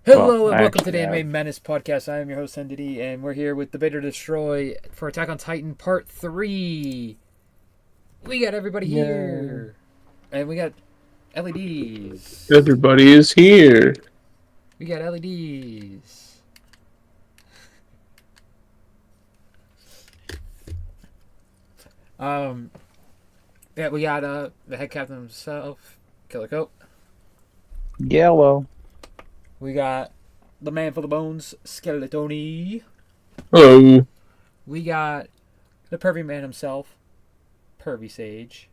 Hello and welcome to the Anime Menace podcast. I am your host HenDiddy, and we're here with Debate or Destroy for Attack on Titan Part 3. We got everybody here. And we got LEDs. Everybody is here. We got LEDs. Yeah, we got the head captain himself, Killer Coat. Yellow. We got the man for the bones, Skeletony. Hello. We got the pervy man himself, RaginSage.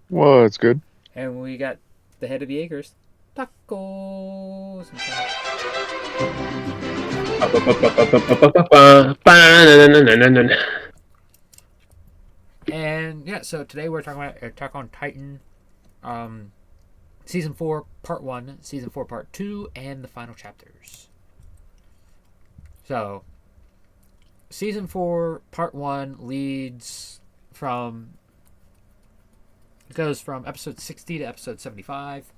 Whoa, it's good. And we got the head of the acres, Tacos. And yeah, so today we're talking about Attack on Titan, Season 4, Part 1, Season 4, Part 2, and the final chapters. So, Season 4, Part 1 goes from episode 60 to episode 75.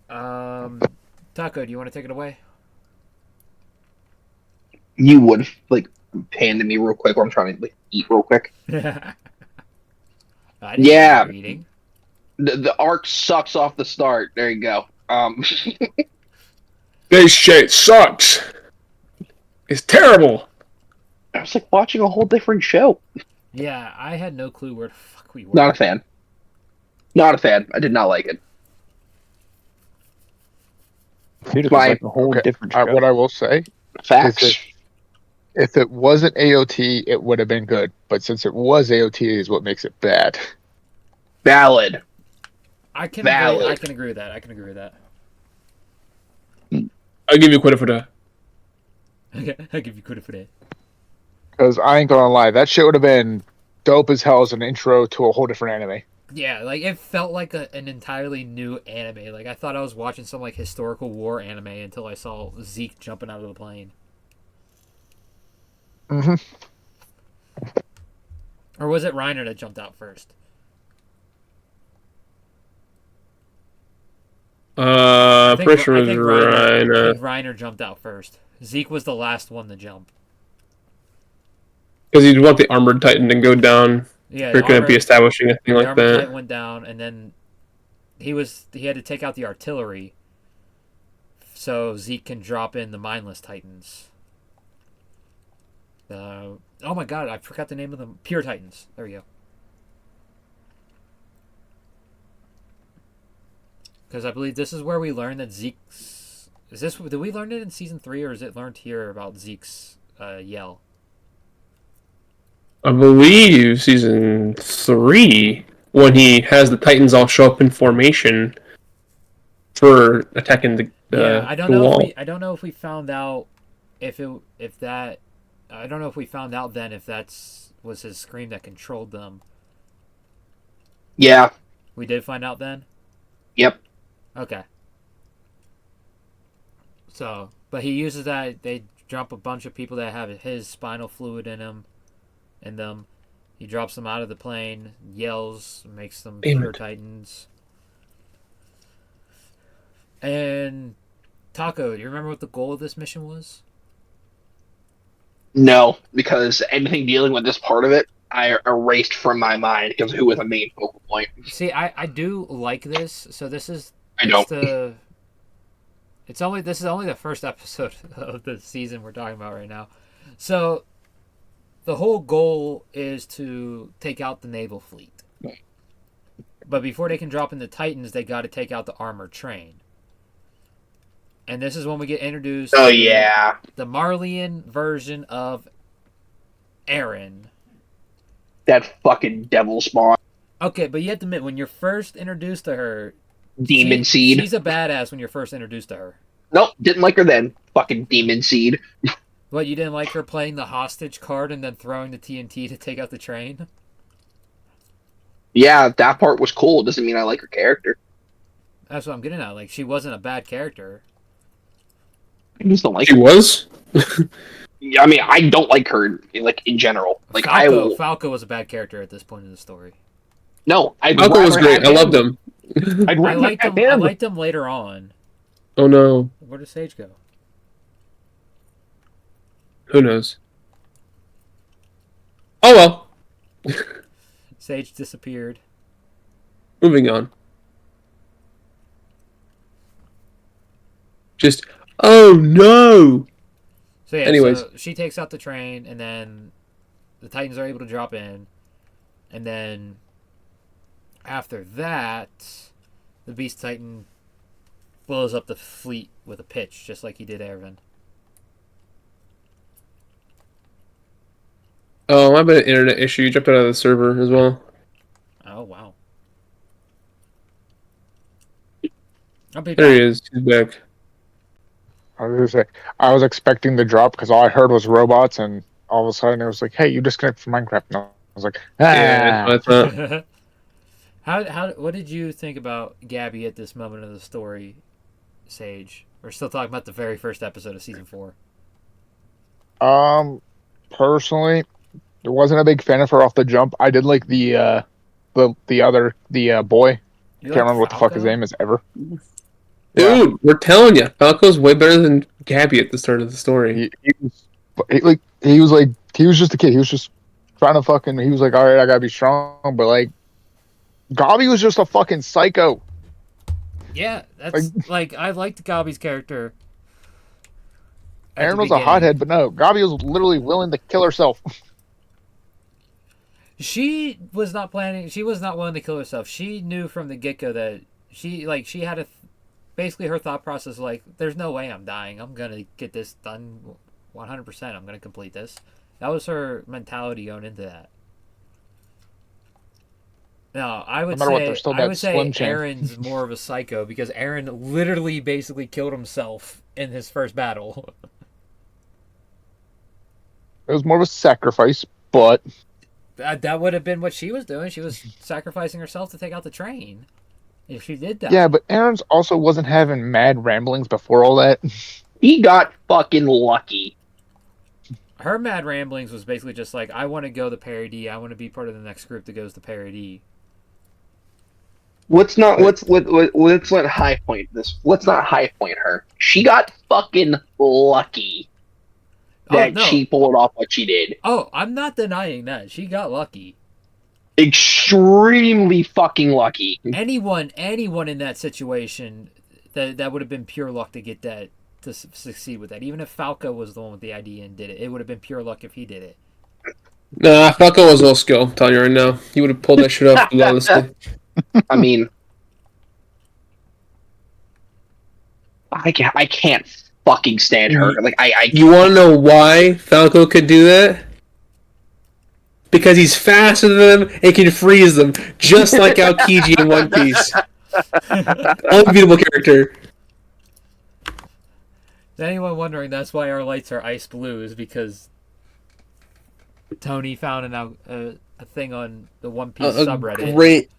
Taco, do you want to take it away? You would pan to me real quick while I'm trying to eat real quick. Yeah. Eating. The arc sucks off the start. There you go. This shit sucks. It's terrible. I was like watching a whole different show. Yeah, I had no clue where the fuck we were. Not a fan. Not a fan. I did not like it. Dude, it's like a whole different show. What I will say, Facts. if it wasn't AOT, it would have been good. But since it was AOT, is what makes it bad. Valid. I can agree with that. I'll give you credit for that. Okay, I'll give you credit for that. Because I ain't gonna lie, that shit would have been dope as hell as an intro to a whole different anime. Yeah, like it felt like an entirely new anime. Like I thought I was watching some like historical war anime until I saw Zeke jumping out of the plane. Mm-hmm. Or was it Reiner that jumped out first? Pretty sure it was Reiner. I think Reiner jumped out first. Zeke was the last one to jump. Because you'd want the armored titan to go down. Yeah, you're going to be establishing a thing like that. The armored titan went down, and then he had to take out the artillery, so Zeke can drop in the mindless titans. Oh my god, I forgot the name of them. Pure Titans. There we go. Because I believe this is where we learned that Zeke's... Did we learn it in Season 3, or is it learned here about Zeke's yell? I believe Season 3, when he has the Titans all show up in formation for attacking the I don't know wall. I don't know if we found out I don't know if we found out then if was his scream that controlled them. Yeah. We did find out then? Yep. Okay. So, but he uses that. They drop a bunch of people that have his spinal fluid in them. He drops them out of the plane, yells, makes them pure titans. And Taco, do you remember what the goal of this mission was? No, because anything dealing with this part of it, I erased from my mind because who was the main focal point. See, I do like this. So this is I don't. This is only the first episode of the season we're talking about right now. So the whole goal is to take out the naval fleet. But before they can drop in the Titans, they got to take out the armored train. And this is when we get introduced Oh, to yeah. the Marleyan version of Eren. That fucking devil spawn. Okay, but you have to admit, when you're first introduced to her... Demon Seed. She's a badass when you're first introduced to her. Nope, didn't like her then. Fucking Demon Seed. What, you didn't like her playing the hostage card and then throwing the TNT to take out the train? Yeah, that part was cool. Doesn't mean I like her character. That's what I'm getting at. Like, she wasn't a bad character. I just don't like She her. was? Yeah, I mean, I don't like her, in general. Like, Falco was a bad character at this point in the story. No, Falco was great. I loved him. I'd I rip liked my him. I hand. liked him later on. Oh no. Where did Sage go? Who knows? Oh well. Sage disappeared. Moving on. Just, oh no! So yeah, Anyways. so she takes out the train, and then the Titans are able to drop in, and then after that, the Beast Titan blows up the fleet with a pitch, just like he did Erwin. Oh, might have been an internet issue. You jumped out of the server as well. Oh wow! I'll be There back. he is. He's back. I was gonna say, I was expecting the drop because all I heard was robots, and all of a sudden it was like, "Hey, you disconnected from Minecraft." And I was like, Yeah, "Ah." that's what I thought. What did you think about Gabby at this moment of the story, Sage? We're still talking about the very first episode of season 4. Personally, I wasn't a big fan of her off the jump. I did like the boy. You Can't like remember what the fuck his Falco? name is ever. Dude, we're telling you, Falco's way better than Gabby at the start of the story. He was just a kid. He was just trying to fucking. He was like, all right, I gotta be strong, but like, Gabi was just a fucking psycho. Yeah, that's like I liked Gabi's character. Aaron was a hothead, but no, Gabi was literally willing to kill herself. She was not planning. She was not willing to kill herself. She knew from the get go that she had basically her thought process like, "There's no way I'm dying. I'm gonna get this done, 100%. I'm gonna complete this." That was her mentality going into that. No, I would say Aaron's more of a psycho because Aaron literally basically killed himself in his first battle. It was more of a sacrifice, but That would have been what she was doing. She was sacrificing herself to take out the train. If she did that. yeah, but Aaron's also wasn't having mad ramblings before all that. He got fucking lucky. Her mad ramblings was basically just like, I want to go to Parody. I want to be part of the next group that goes to Parody. Let's let high point this. Let's not high point her. She got fucking lucky that she pulled off what she did. Oh, I'm not denying that. She got lucky. Extremely fucking lucky. Anyone in that situation, that would have been pure luck to get that, to succeed with that. Even if Falco was the one with the idea and did it, it would have been pure luck if he did it. Nah, Falco was all skill. I'm telling you right now. He would have pulled that shit off flawlessly. I mean, I can't fucking stand her. Like You want to know why Falco could do that? Because he's faster than them and can freeze them, just like Aokiji in One Piece. Unbeatable character. Is anyone wondering that's why our lights are ice blue? Is because Tony found a thing on the One Piece subreddit. Great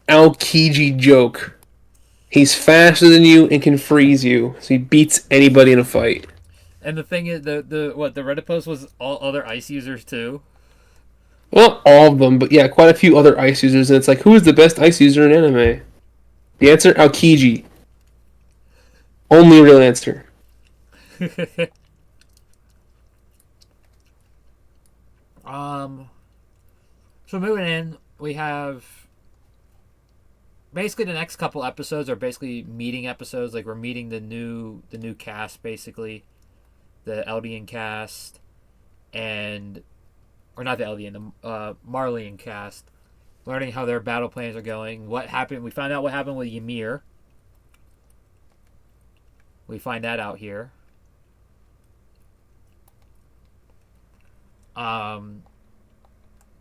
Aokiji joke. He's faster than you and can freeze you, so he beats anybody in a fight. And the thing is, the Reddit post was all other ice users too. Well, not all of them, but yeah, quite a few other ice users, and it's like, who is the best ice user in anime? The answer, Aokiji. Only a real answer. So moving in, we have basically the next couple episodes are basically meeting episodes. Like we're meeting the new cast, basically, the Eldian cast, or not the Eldian, the Marleyan cast. Learning how their battle plans are going. What happened? We find out what happened with Ymir. We find that out here.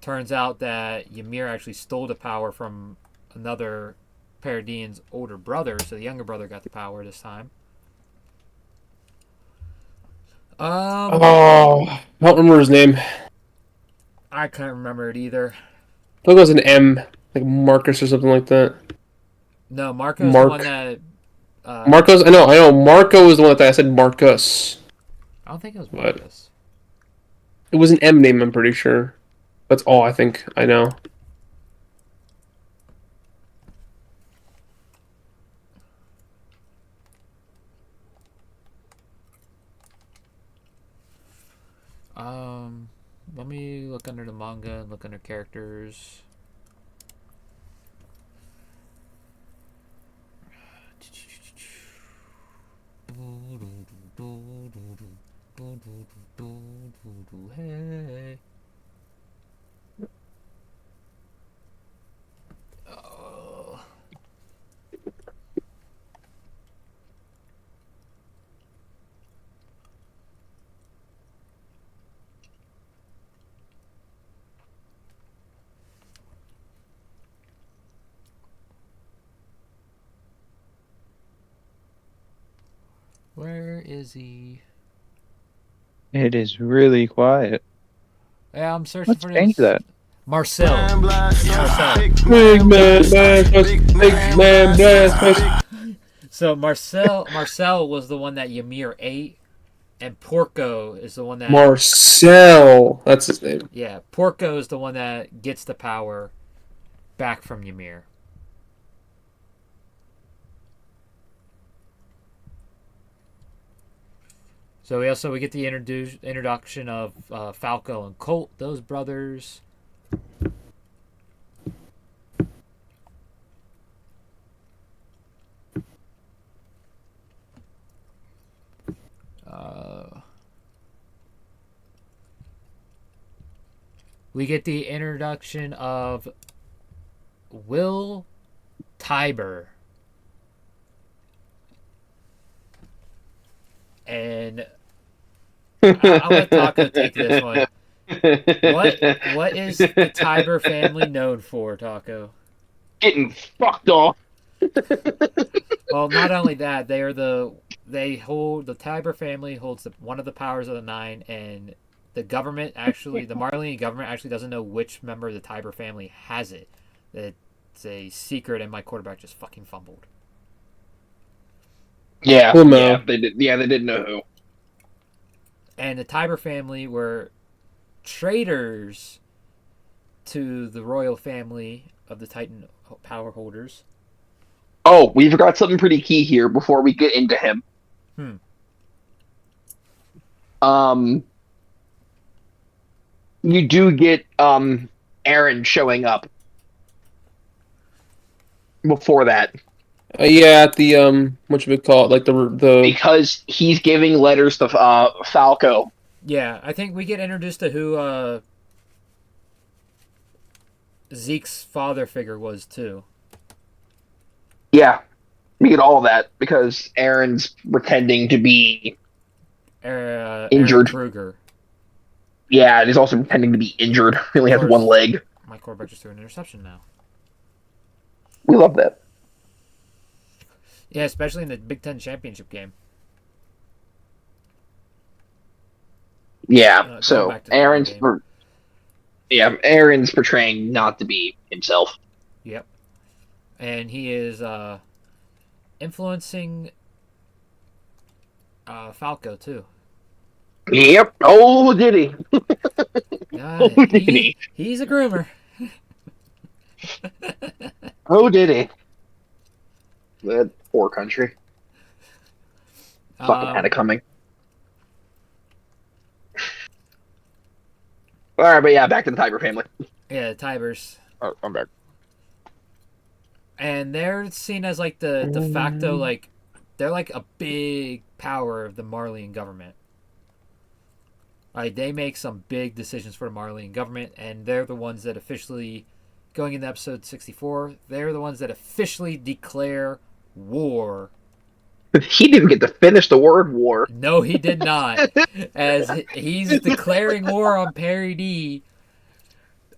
Turns out that Ymir actually stole the power from another Paradian's older brother, so the younger brother got the power this time. I don't remember his name. I can't remember it either. I thought it was an M, like Marcus or something like that. No, Marco's the one that... Marcos? I know. Marco was the one that I said Marcus. I don't think it was Marcus. It was an M name, I'm pretty sure. That's all I think I know. look under the manga and look under characters. Hey. Oh. Where is he? It is really quiet. Yeah, I'm searching Let's for change this. that. Marcel. Big man blast. So Marcel was the one that Ymir ate, and Porco is the one that Marcel. That's his name. Yeah, Porco is the one that gets the power back from Ymir. So we get the introduction of Falco and Colt, those brothers. We get the introduction of Will Tiber. And I'll let Taco take this one. What is the Tiber family known for, Taco? Getting fucked off. Well, not only that, the Tiber family holds one of the powers of the 9, and the government actually, the Marleyan government actually doesn't know which member of the Tiber family has it. It's a secret, and my quarterback just fucking fumbled. Yeah, Well, no. yeah, they didn't know who. And the Tiber family were traitors to the royal family of the Titan power holders. Oh, we forgot something pretty key here before we get into him. You do get Aaron showing up before that. Yeah, at the what you would call it, like the because he's giving letters to Falco. Yeah, I think we get introduced to who Zeke's father figure was too. Yeah, we get all that because Aaron's pretending to be injured. Aaron Kruger. Yeah, and he's also pretending to be injured. He only has one leg. My quarterback just threw an interception now. We love that. Yeah, especially in the Big Ten championship game. Yeah, so Aaron's portraying not to be himself. Yep. And he is influencing Falco too. Yep. Oh, did he? Oh, did he? He's a groomer. Oh, did he? That poor country. Fucking had it coming. Alright, but yeah, back to the Tiber family. Yeah, the Tibers. Oh, I'm back. And they're seen as like the de facto, like, they're like a big power of the Marleyan government. Like, they make some big decisions for the Marleyan government, and they're the ones that officially, going into episode 64, they're the ones that officially declare war. He didn't get to finish the word war. No, he did not. As he's declaring war on Perry D,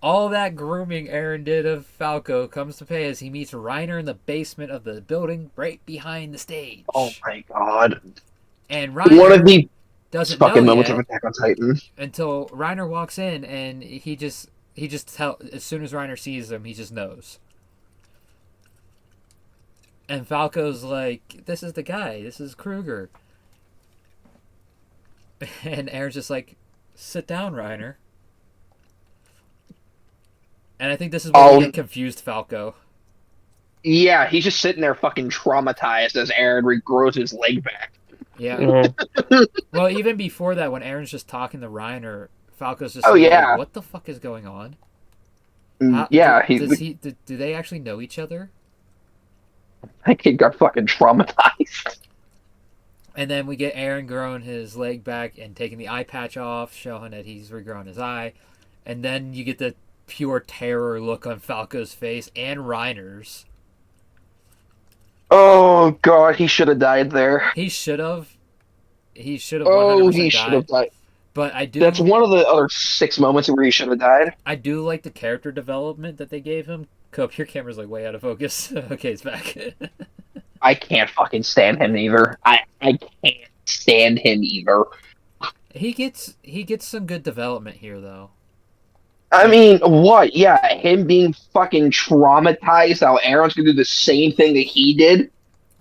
all that grooming Aaron did of Falco comes to pay as he meets Reiner in the basement of the building right behind the stage. Oh my god. And Reiner one of the doesn't fucking know moments yet of Attack on Titan until Reiner walks in, and he just as soon as Reiner sees him, he just knows. And Falco's like, this is the guy. This is Kruger. And Aaron's just like, sit down, Reiner. And I think this is where we get confused Falco. Yeah, he's just sitting there fucking traumatized as Aaron regrows his leg back. Yeah. Well, even before that, when Aaron's just talking to Reiner, Falco's just Oh, like, yeah. what the fuck is going on? Yeah, Do they actually know each other? that kid got fucking traumatized. And then we get Aaron growing his leg back and taking the eye patch off, showing that he's regrowing his eye. And then you get the pure terror look on Falco's face and Reiner's. Oh god, he should have died there. He should have. He should have Oh, 100% he should have died. But I do. That's one of the other 6 moments where he should have died. I do like the character development that they gave him. Cope, your camera's like way out of focus. Okay, it's back. I can't fucking stand him either. I can't stand him either. He gets some good development here though. I mean, what? Yeah, him being fucking traumatized, how Aaron's gonna do the same thing that he did.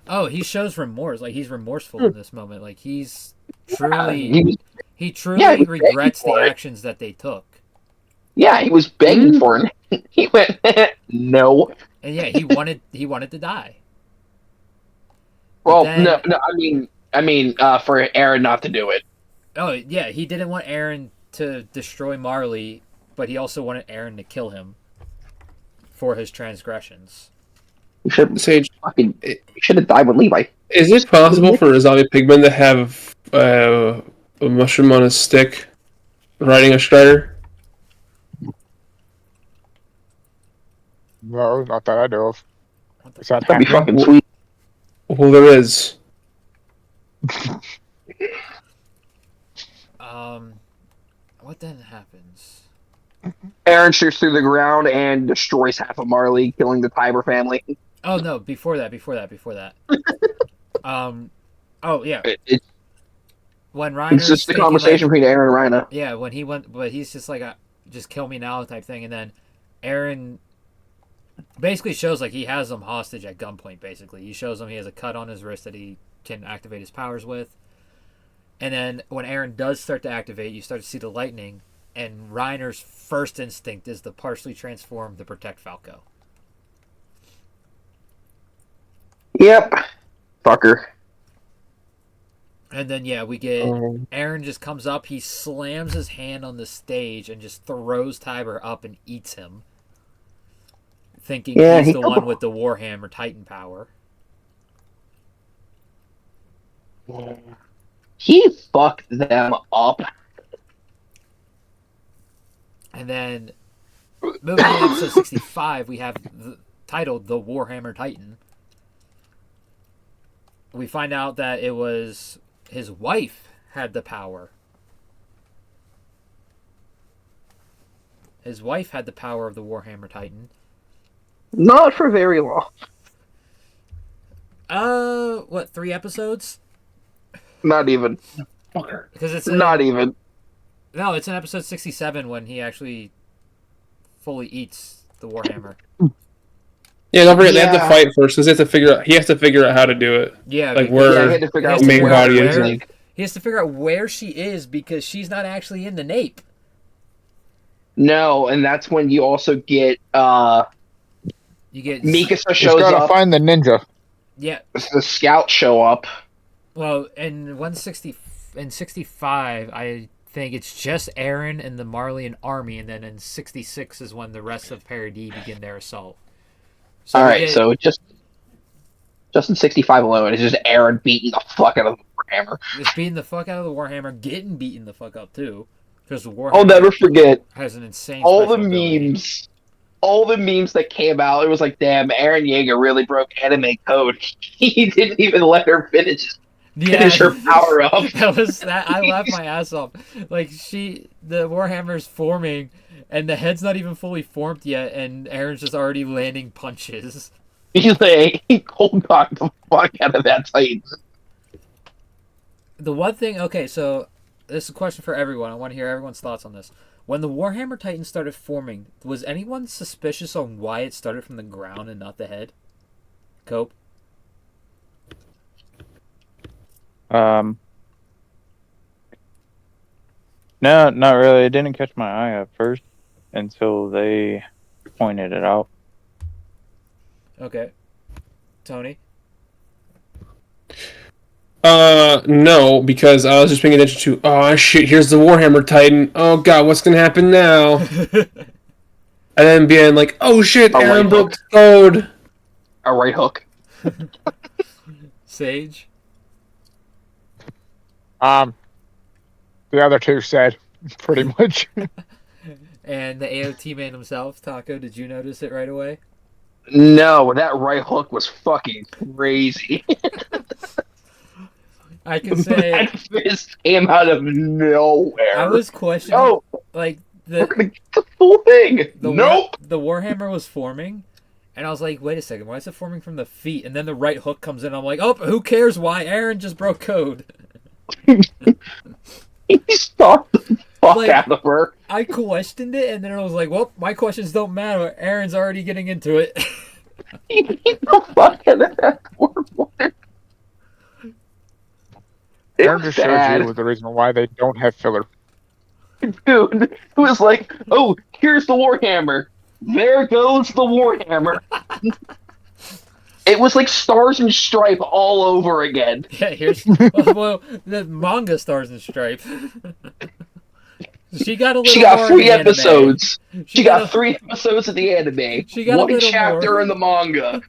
Oh, he shows remorse. Like, he's remorseful in this moment. Like, he's truly... he truly he was regrets the begging for it. actions that they took. Yeah, he was begging for it. He went, no. And yeah, he wanted to die. Well, then- no, I mean, for Aaron not to do it. Oh, yeah, he didn't want Aaron to destroy Marley, but he also wanted Aaron to kill him for his transgressions. You should Sage, have died with Levi. is it possible for a zombie pigman to have a mushroom on a stick riding a strider? No, not that I know of. Is that That'd be happening? fucking sweet. Well, there is. What then happens? Aaron shoots through the ground and destroys half of Marley, killing the Tiber family. Oh, no, before that. Oh, yeah. It's When Reiner's just the thinking, conversation like, between Aaron and Rhina. yeah, when he went, but he's just like, just kill me now type thing, and then Aaron basically shows like he has them hostage at gunpoint. Basically, he shows them he has a cut on his wrist that he can activate his powers with, and then when Aaron does start to activate, you start to see the lightning, and Reiner's first instinct is to partially transform to protect Falco. Yep. Fucker. And then, yeah, we get Aaron just comes up, he slams his hand on the stage and just throws Tiber up and eats him. Thinking he's the one with the Warhammer Titan power. He fucked them up. And then, moving to episode 65, we have titled The Warhammer Titan. We find out that it was his wife had the power. His wife had the power of the Warhammer Titan. Not for very long. What, 3 episodes? Not even. Because it's Not even. No, it's in episode 67 when he actually fully eats the Warhammer. Yeah, don't forget they have to fight first because he has to figure out how to do it. Yeah, like because- where he had to figure out the main figure out body is. where- He has to figure out where she is because she's not actually in the nape. No, and that's when you also get You get Mikasa He's shows gotta up. find the ninja. Yeah. The scouts show up. Well, in 65, I think it's just Aaron and the Marleyan army, and then in 66 is when the rest of Paradis begin their assault. So All we right, get- so just in 65 alone, it's just Aaron beating the fuck out of the Warhammer. Just beating the fuck out of the Warhammer, getting beaten the fuck up too, because the Warhammer I'll never forget has an insane. all the special ability. memes. All the memes that came out, it was like, damn, Aaron Yeager really broke anime code. He didn't even let her finish her power up. That I laughed my ass off. Like the Warhammer's forming, and the head's not even fully formed yet, and Aaron's just already landing punches. He's like, he cold cocked the fuck out of that Titan. The one thing, okay, so this is a question for everyone. I want to hear everyone's thoughts on this. When the Warhammer Titan started forming, was anyone suspicious on why it started from the ground and not the head? Cope? No, not really. It didn't catch my eye at first until they pointed it out. Okay. Tony? No, because I was just paying attention to, oh shit, here's the Warhammer Titan. Oh god, what's gonna happen now? And then being like, oh shit, A right Aaron broke hook. the code. A right hook. Sage. The other two said pretty much. And the AOT man himself, Taco, did you notice it right away? No, that right hook was fucking crazy. I can say That fist came out of nowhere. I was questioning, Oh, like we're gonna get the full thing. Nope. The Warhammer was forming, and I was like, wait a second, why is it forming from the feet? And then the right hook comes in. I'm like, oh, who cares why? Aaron just broke code. He stalked the fuck Like, out of her. I questioned it, and then I was like, well, my questions don't matter. Aaron's already getting into it. He beat the fuck out of that poor woman. It Aaron was just showed bad. you was the reason why they don't have filler. Dude, it was like, oh, here's the Warhammer. There goes the Warhammer. It was like Stars and Stripe all over again. Yeah, here's well, the manga Stars and Stripes. She got a little. She got more 3 in the anime. episodes. She got a- 3 episodes of the anime. She got a 1 little chapter more. in the manga.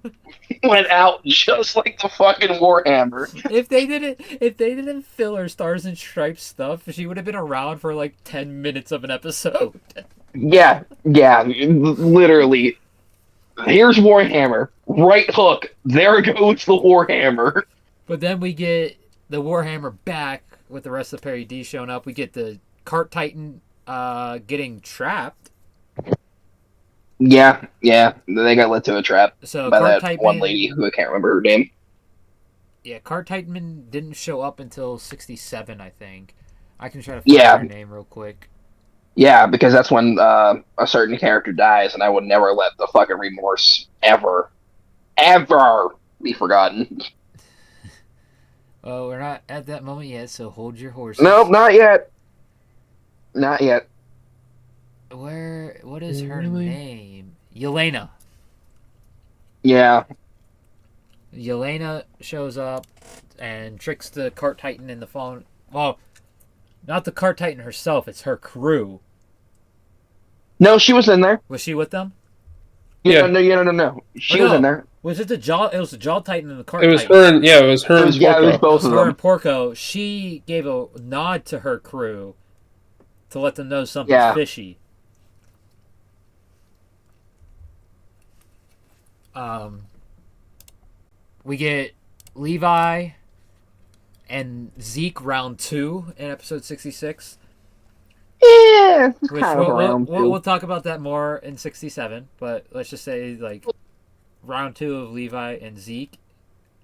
Went out just like the fucking Warhammer. If they didn't fill her Stars and Stripes stuff, she would have been around for like 10 minutes of an episode. Yeah, literally. Here's Warhammer. Right hook. There goes the Warhammer. But then we get the Warhammer back with the rest of Perry D showing up. We get the Cart Titan getting trapped. Yeah. They got led to a trap So by Cart that Titan, one lady who I can't remember her name. Yeah, Cart Titan didn't show up until 67, I think. I can try to find Yeah. her name real quick. Yeah, because that's when a certain character dies, and I would never let the fucking remorse ever be forgotten. Oh, we're not at that moment yet, so hold your horses. Nope, not yet. Not yet. What is her Really? name? Yelena. Yeah. Yelena shows up and tricks the Cart Titan in the phone. Well, not the Cart Titan herself, it's her crew. No, she was in there. Was she with them? Yeah. No. She Oh, was no. in there. Was it the Jaw? It was the Jaw Titan and the Cart It was Titan. her and it was her It and was, yeah, it was Porco. both of Her them. and Porco. She gave a nod to her crew to let them know something's Yeah. fishy. We get Levi and Zeke round 2 in episode 66. Yeah, it's Which kind of around. we'll talk about that more in 67, but let's just say like round 2 of Levi and Zeke,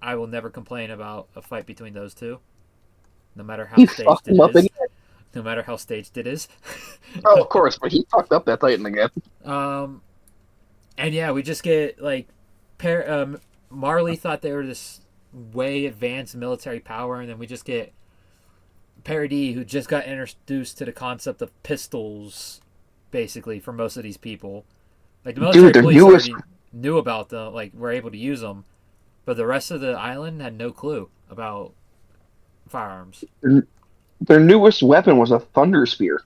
I will never complain about a fight between those two, no matter how He staged fucked him up it is. again. No matter how staged it is. Oh, of course, but he fucked up that Titan again. And yeah, we just get like Marley thought they were this way advanced military power, and then we just get Parody, who just got introduced to the concept of pistols, basically, for most of these people. Like the military Dude, police newest... already knew about them, like were able to use them, but the rest of the island had no clue about firearms. Their newest weapon was a thunder spear.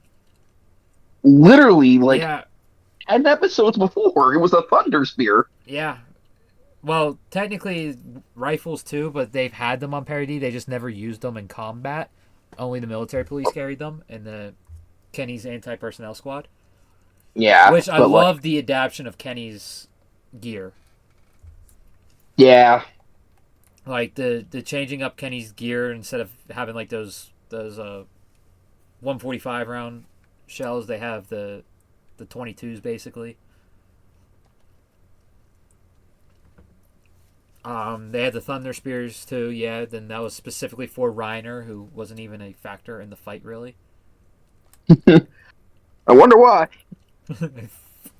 Literally, like Yeah, 10 episodes before, it was a thunder spear. yeah. Well, technically rifles too, but they've had them on Parody. They just never used them in combat. Only the military police carried them and the Kenny's anti-personnel squad. Yeah, Which I but, love like, the adaptation of Kenny's gear. yeah, Like the changing up Kenny's gear instead of having like those 145 round shells, they have the 22s basically. They had the Thunder Spears too, yeah. Then that was specifically for Reiner, who wasn't even a factor in the fight really. I wonder why.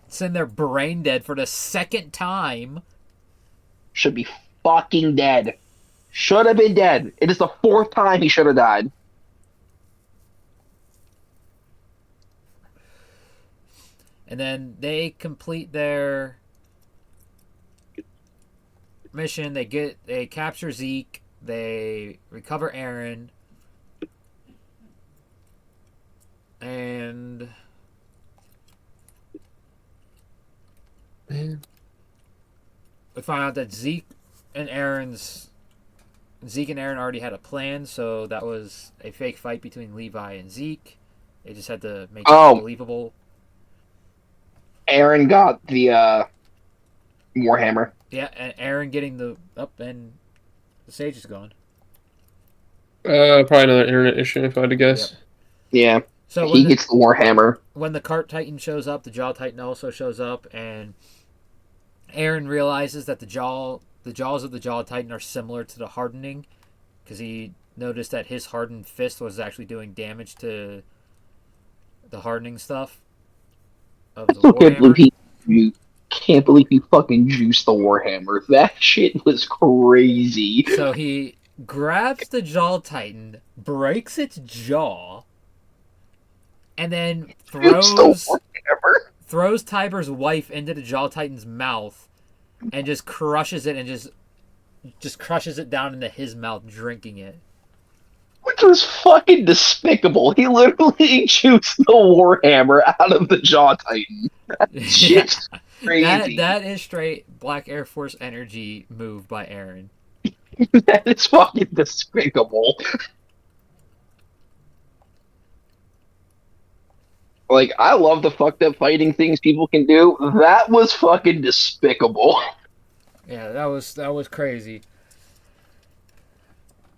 Send their brain dead for the second time. Should be fucking dead. Should have been dead. It is the 4th time he should have died. And then they complete their mission. They capture Zeke, They recover Aaron, and we find out that Zeke and Aaron already had a plan, so that was a fake fight between Levi and Zeke. They just had to make it believable. Aaron got the Warhammer. Yeah, and Aaron getting the up, and the Sage is gone. Probably another internet issue, if I had to guess. Yeah. So he gets the Warhammer. When the Cart Titan shows up, the Jaw Titan also shows up, and Aaron realizes that the jaws of the Jaw Titan are similar to the hardening, because he noticed that his hardened fist was actually doing damage to the hardening stuff of the Warhammer. Can't believe he fucking juiced the Warhammer. That shit was crazy. So he grabs the Jaw Titan, breaks its jaw, and then throws Tiber's wife into the Jaw Titan's mouth and just crushes it and just crushes it down into his mouth, drinking it. Which was fucking despicable. He literally juiced the Warhammer out of the Jaw Titan. Shit's crazy. That is straight Black Air Force energy move by Aaron. That is fucking despicable. Like, I love the fucked up fighting things people can do. That was fucking despicable. Yeah, that was crazy.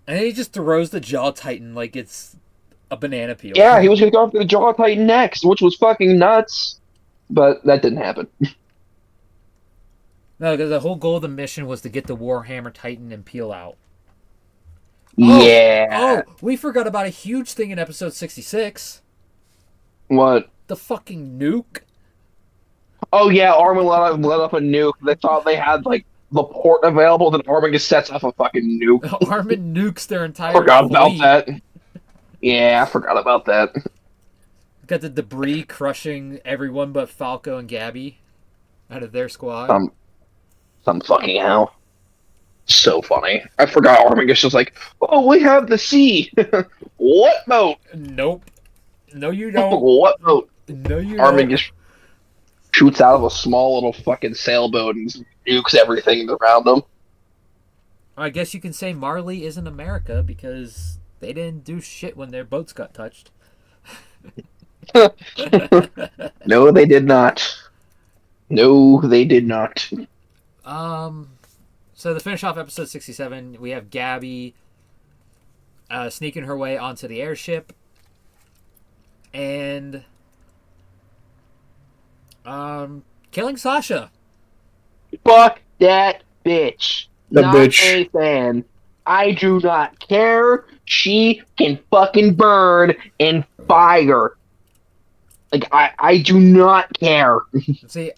And he just throws the Jaw Titan like it's a banana peel. Yeah, he was gonna go after the Jaw Titan next, which was fucking nuts. But that didn't happen. No, because the whole goal of the mission was to get the Warhammer Titan and peel out. Yeah. Oh, we forgot about a huge thing in episode 66. What? The fucking nuke. Oh yeah, Armin let up a nuke. They thought they had like the port available, then Armin just sets off a fucking nuke. Armin nukes their entire Forgot fleet. about that. Yeah, I forgot about that. Got the debris crushing everyone but Falco and Gabby out of their squad. Some fucking hell. So funny. I forgot Armin just was like, oh, we have the sea. What boat? Nope. No, you don't. What boat? No, you Armin don't. just shoots out of a small little fucking sailboat and nukes everything around them. I guess you can say Marley isn't America because they didn't do shit when their boats got touched. No, they did not. No, they did not. So to finish off episode 67, we have Gabby sneaking her way onto the airship and killing Sasha. Fuck that bitch. Not bitch. a fan. I do not care. She can fucking burn in fire. Like, I do not care. See,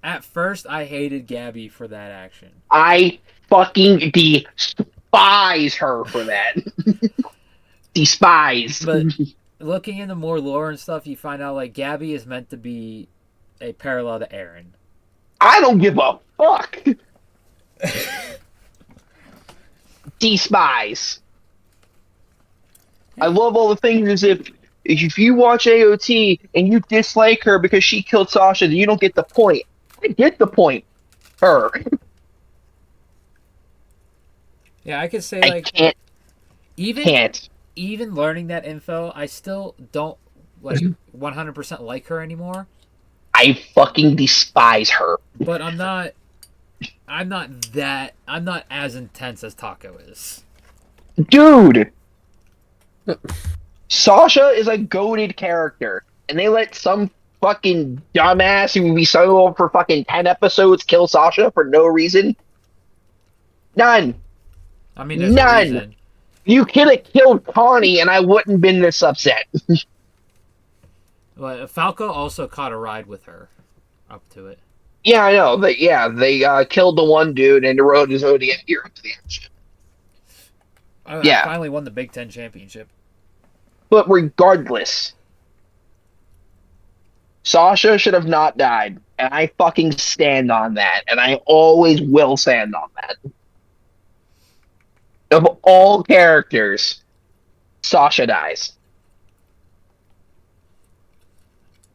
at first I hated Gabby for that action. I fucking despise her for that. Despise. But looking into more lore and stuff, you find out like Gabby is meant to be a parallel to Aaron. I don't give a fuck. Despise. I love all the things as if you watch AOT and you dislike her because she killed Sasha, then you don't get the point. I get the point. Her. Yeah, I could say I like can't. even learning that info, I still don't like 100% like her anymore. I fucking despise her. But I'm not as intense as Taco is. Dude! Sasha is a goated character, and they let some fucking dumbass who would be solo for fucking 10 episodes kill Sasha for no reason? None. I mean, there's None. a reason. You could have killed Connie, and I wouldn't been this upset. But Falco also caught a ride with her up to it. Yeah, I know. They killed the one dude and rode his ODM gear up to the airship. I finally won the Big Ten championship. But regardless, Sasha should have not died, and I fucking stand on that, and I always will stand on that. of all characters, Sasha dies.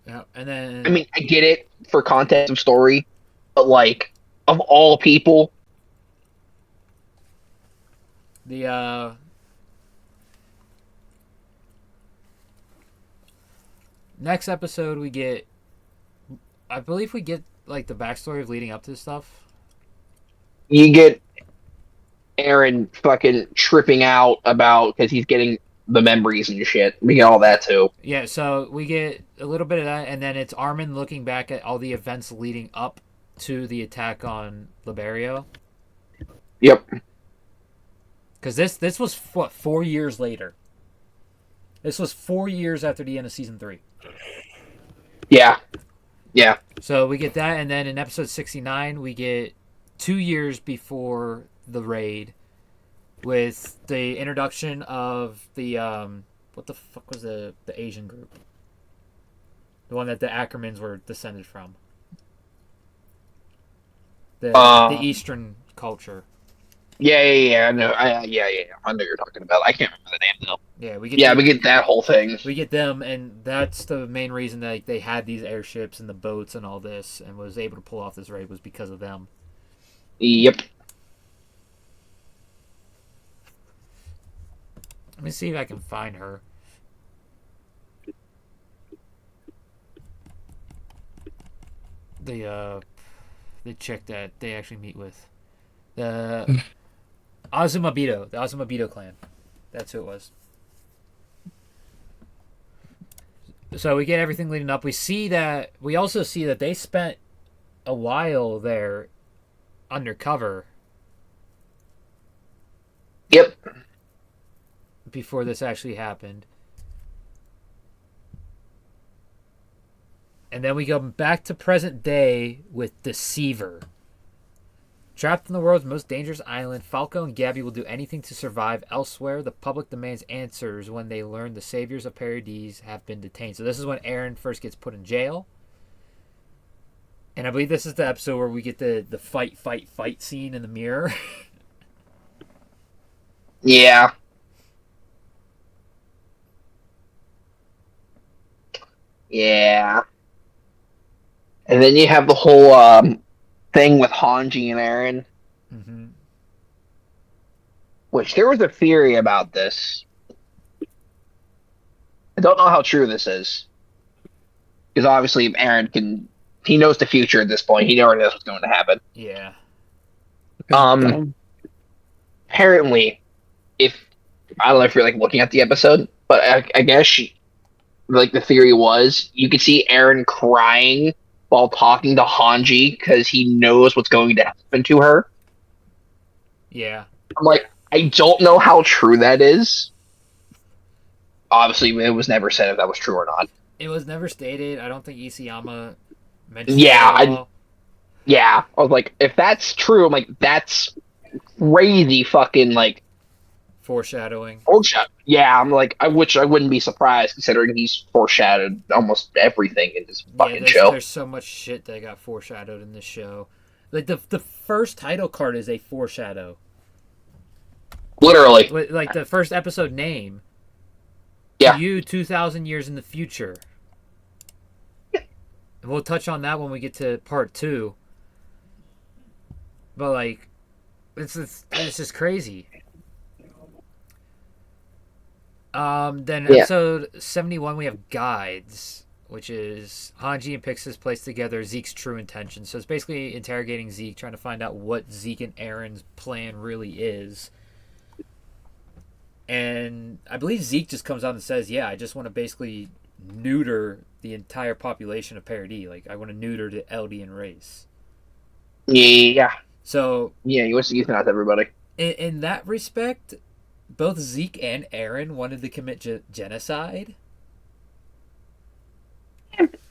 Yeah, and then I mean, I get it for context of story, but like, of all people, the next episode we get, I believe we get like the backstory of leading up to this stuff. you get Aaron fucking tripping out about because he's getting the memories and shit. We get all that too. Yeah, so we get a little bit of that, and then it's Armin looking back at all the events leading up to the attack on Liberio. Yep. Because this was, what, 4 years later? This was 4 years after the end of Season 3. Yeah. Yeah. So we get that, and then in episode 69, we get 2 years before the raid with the introduction of the, what the fuck was the Asian group? The one that the Ackermans were descended from. The Eastern culture. Yeah. No, yeah. I know you're talking about. I can't remember the name though. Yeah, we get Yeah, we get that whole thing. We get them, and that's the main reason that they had these airships and the boats and all this, and was able to pull off this raid was because of them. Yep. Let me see if I can find her. The chick that they actually meet with. The Azumabito clan. That's who it was. So we get everything leading up. We also see that they spent a while there undercover. Yep. Before this actually happened. And then we go back to present day with Deceiver. Trapped on the world's most dangerous island, Falco and Gabby will do anything to survive elsewhere. The public demands answers when they learn the saviors of Paradise have been detained. So this is when Aaron first gets put in jail. And I believe this is the episode where we get the fight scene in the mirror. Yeah. Yeah. And then you have the whole thing with Hanji and Aaron. Mm-hmm. Which there was a theory about this. I don't know how true this is. Because obviously Aaron he knows the future at this point. He already knows what's going to happen. Yeah. Apparently, I don't know if you're like looking at the episode, but I guess the theory was you could see Aaron crying while talking to Hanji because he knows what's going to happen to her. Yeah. I'm like, I don't know how true that is. Obviously, it was never said if that was true or not. It was never stated. I don't think Isayama mentioned Yeah, it at all. I was like, if that's true, I'm like, that's crazy fucking like Foreshadowing. foreshadow. Yeah, I'm like, I wouldn't be surprised considering he's foreshadowed almost everything in this fucking show. There's so much shit that got foreshadowed in this show. Like the first title card is a foreshadow. Literally. Like the first episode name. Yeah. To you 2,000 years in the future. And we'll touch on that when we get to part 2. But like, it's just crazy. Then episode 71 we have Guides, which is Hanji and Pixis place together Zeke's true intentions. So it's basically interrogating Zeke, trying to find out what Zeke and Aaron's plan really is. And I believe Zeke just comes out and says, yeah, I just want to basically neuter the entire population of Paradis. Like, I want to neuter the Eldian race. Yeah. So... yeah, he wants to euthanize everybody. In that respect, both Zeke and Aaron wanted to commit genocide.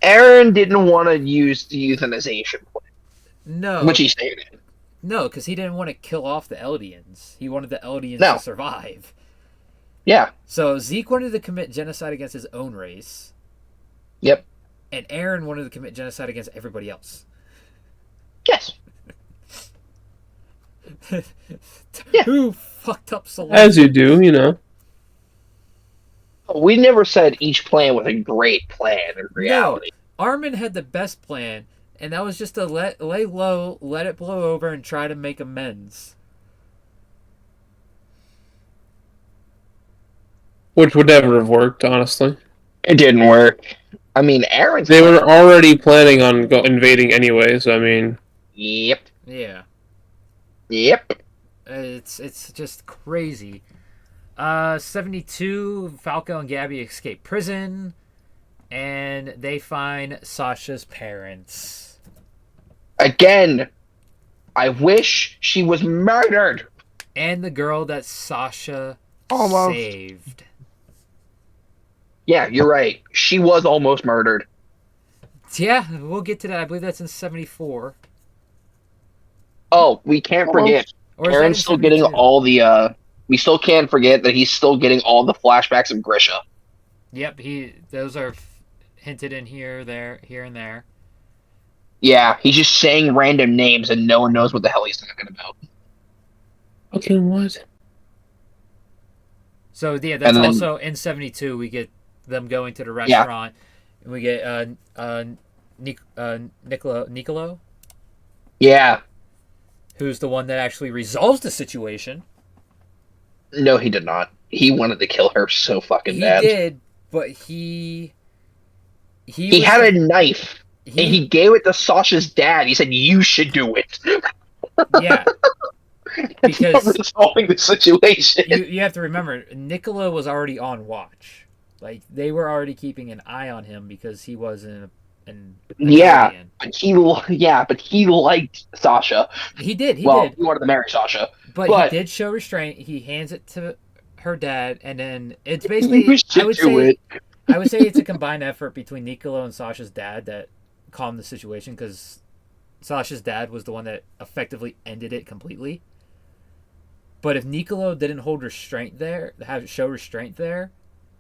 Aaron didn't want to use the euthanization plan. No. Which he stated. No, because he didn't want to kill off the Eldians. He wanted the Eldians to survive. Yeah. So Zeke wanted to commit genocide against his own race. Yep. And Aaron wanted to commit genocide against everybody else. Yes. Two fucked up solution. As you do, you know. We never said each plan was a great plan in No, reality. Armin had the best plan, and that was just to lay low, let it blow over, and try to make amends. Which would never have worked, honestly. It didn't work. I mean, Aaron's They plan- were already planning on invading anyway, so I mean... Yep. Yeah. Yep. It's just crazy. 72, Falco and Gabby escape prison, and they find Sasha's parents. Again, I wish she was murdered. And the girl that Sasha Almost. saved. Yeah, you're right. She was almost murdered. Yeah, we'll get to that. I believe that's in 74. Oh, we can't forget. Or is that in Aaron's still getting 72? all the, we still can't forget that he's still getting all the flashbacks of Grisha. Yep, those are hinted in here and there. Yeah, he's just saying random names and no one knows what the hell he's talking about. Okay, what? So yeah, that's And then- also in 72. We get them going to the restaurant, and we get Nicolo, Yeah. who's the one that actually resolves the situation. No, he did not. He wanted to kill her so fucking He bad. did, but he He was had the- a knife and he gave it to Sasha's dad. He said, "You should do it." yeah. It's not Because resolving the situation. you have to remember, Nicola was already on watch. Like, they were already keeping an eye on him because he was an Yeah. Italian. But he liked Sasha. He did. He Well, did. he wanted to marry Sasha. But but- he did show restraint. He hands it to her dad, and then it's You basically should do it. I would say it's a combined effort between Nicolo and Sasha's dad that calmed the situation, because Sasha's dad was the one that effectively ended it completely. But if Nicolo didn't hold restraint there, show restraint there,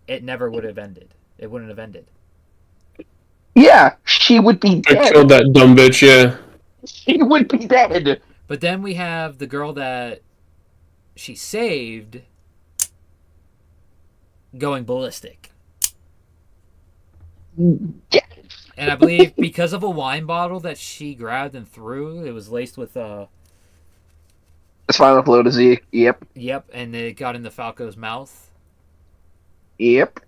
it never would have ended. It wouldn't have ended. Yeah, she would be I dead. killed that dumb bitch, yeah. She would be dead. But then we have the girl that she saved going ballistic. Yeah. And I believe because of a wine bottle that she grabbed and threw, it was laced with Spinal fluid disease. Yep. yep, and it got into Falco's mouth. Yep.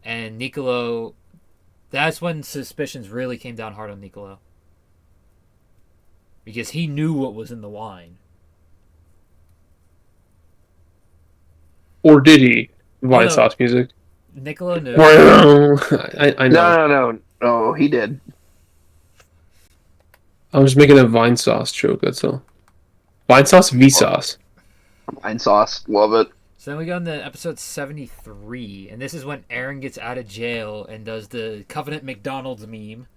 And Nicolo, that's when suspicions really came down hard on Nicolo. Because he knew what was in the wine. Or did he? Vine no. sauce music. Nicolo knew. I know. No, he did. I was making a vine sauce joke, that's all. Vine sauce? Vsauce. Wine sauce. Love it. So then we go into episode 73, and this is when Aaron gets out of jail and does the Covenant McDonald's meme.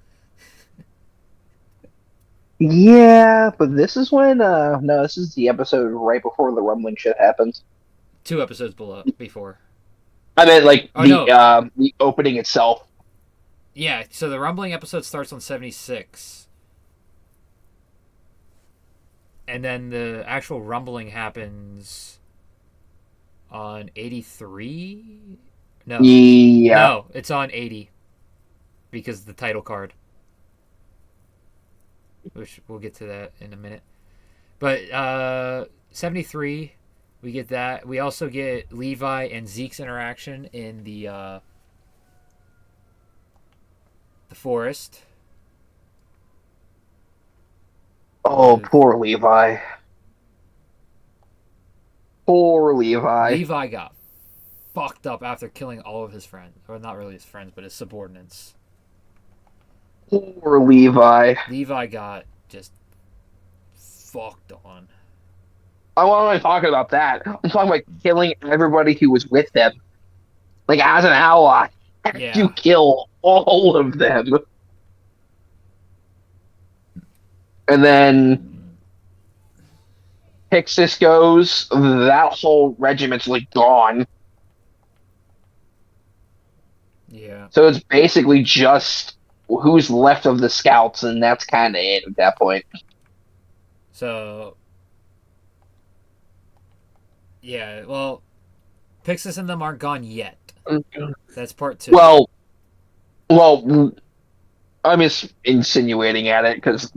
Yeah, but this is when, no, this is the episode right before the rumbling shit happens. 2 episodes before. I mean, like, Oh, the opening itself. Yeah, so the rumbling episode starts on 76. And then the actual rumbling happens on 83? No. Yeah. No, it's on 80. Because of the title card. Which we'll get to that in a minute. But 73, we get that. We also get Levi and Zeke's interaction in the forest. Oh, poor Levi. Poor Levi. Levi got fucked up after killing all of his friends. Or not really his friends, but his subordinates. Poor Levi. Levi got just fucked on. I'm not talking about that. I'm talking about killing everybody who was with them. Like, as an ally. Yeah. You kill all of them. And then Pixis goes, that whole regiment's like gone. Yeah. So it's basically just who's left of the scouts, and that's kind of it at that point. So Yeah, well, Pixis and them aren't gone yet. That's part 2. Well, I'm just insinuating at it because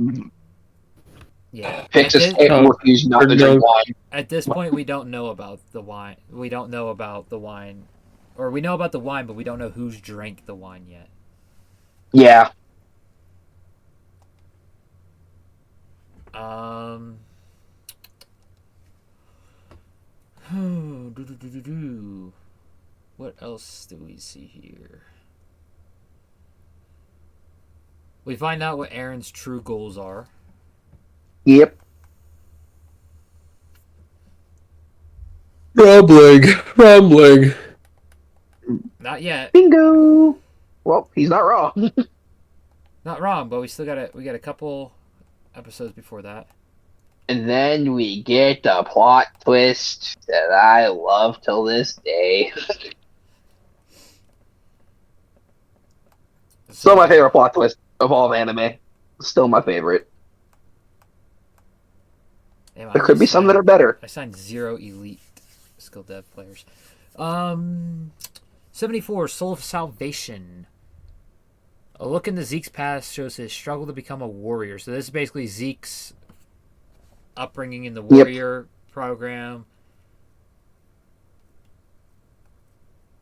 Yeah. Pixis can't refuse not to drink wine. At this point, we don't know about the wine. We don't know about the wine. Or we know about the wine, but we don't know who's drank the wine yet. Yeah. What else do we see here? We find out what Aaron's true goals are. Yep. Rumbling. Not yet. Bingo. Well, he's not wrong. Not wrong, but we got a couple episodes before that. And then we get the plot twist that I love till this day. Still my favorite plot twist of all of anime. Still my favorite. Damn, There could be some that are better. I signed 0 elite skill dev players. 74, Soul of Salvation. A look into Zeke's past shows his struggle to become a warrior. So this is basically Zeke's upbringing in the warrior program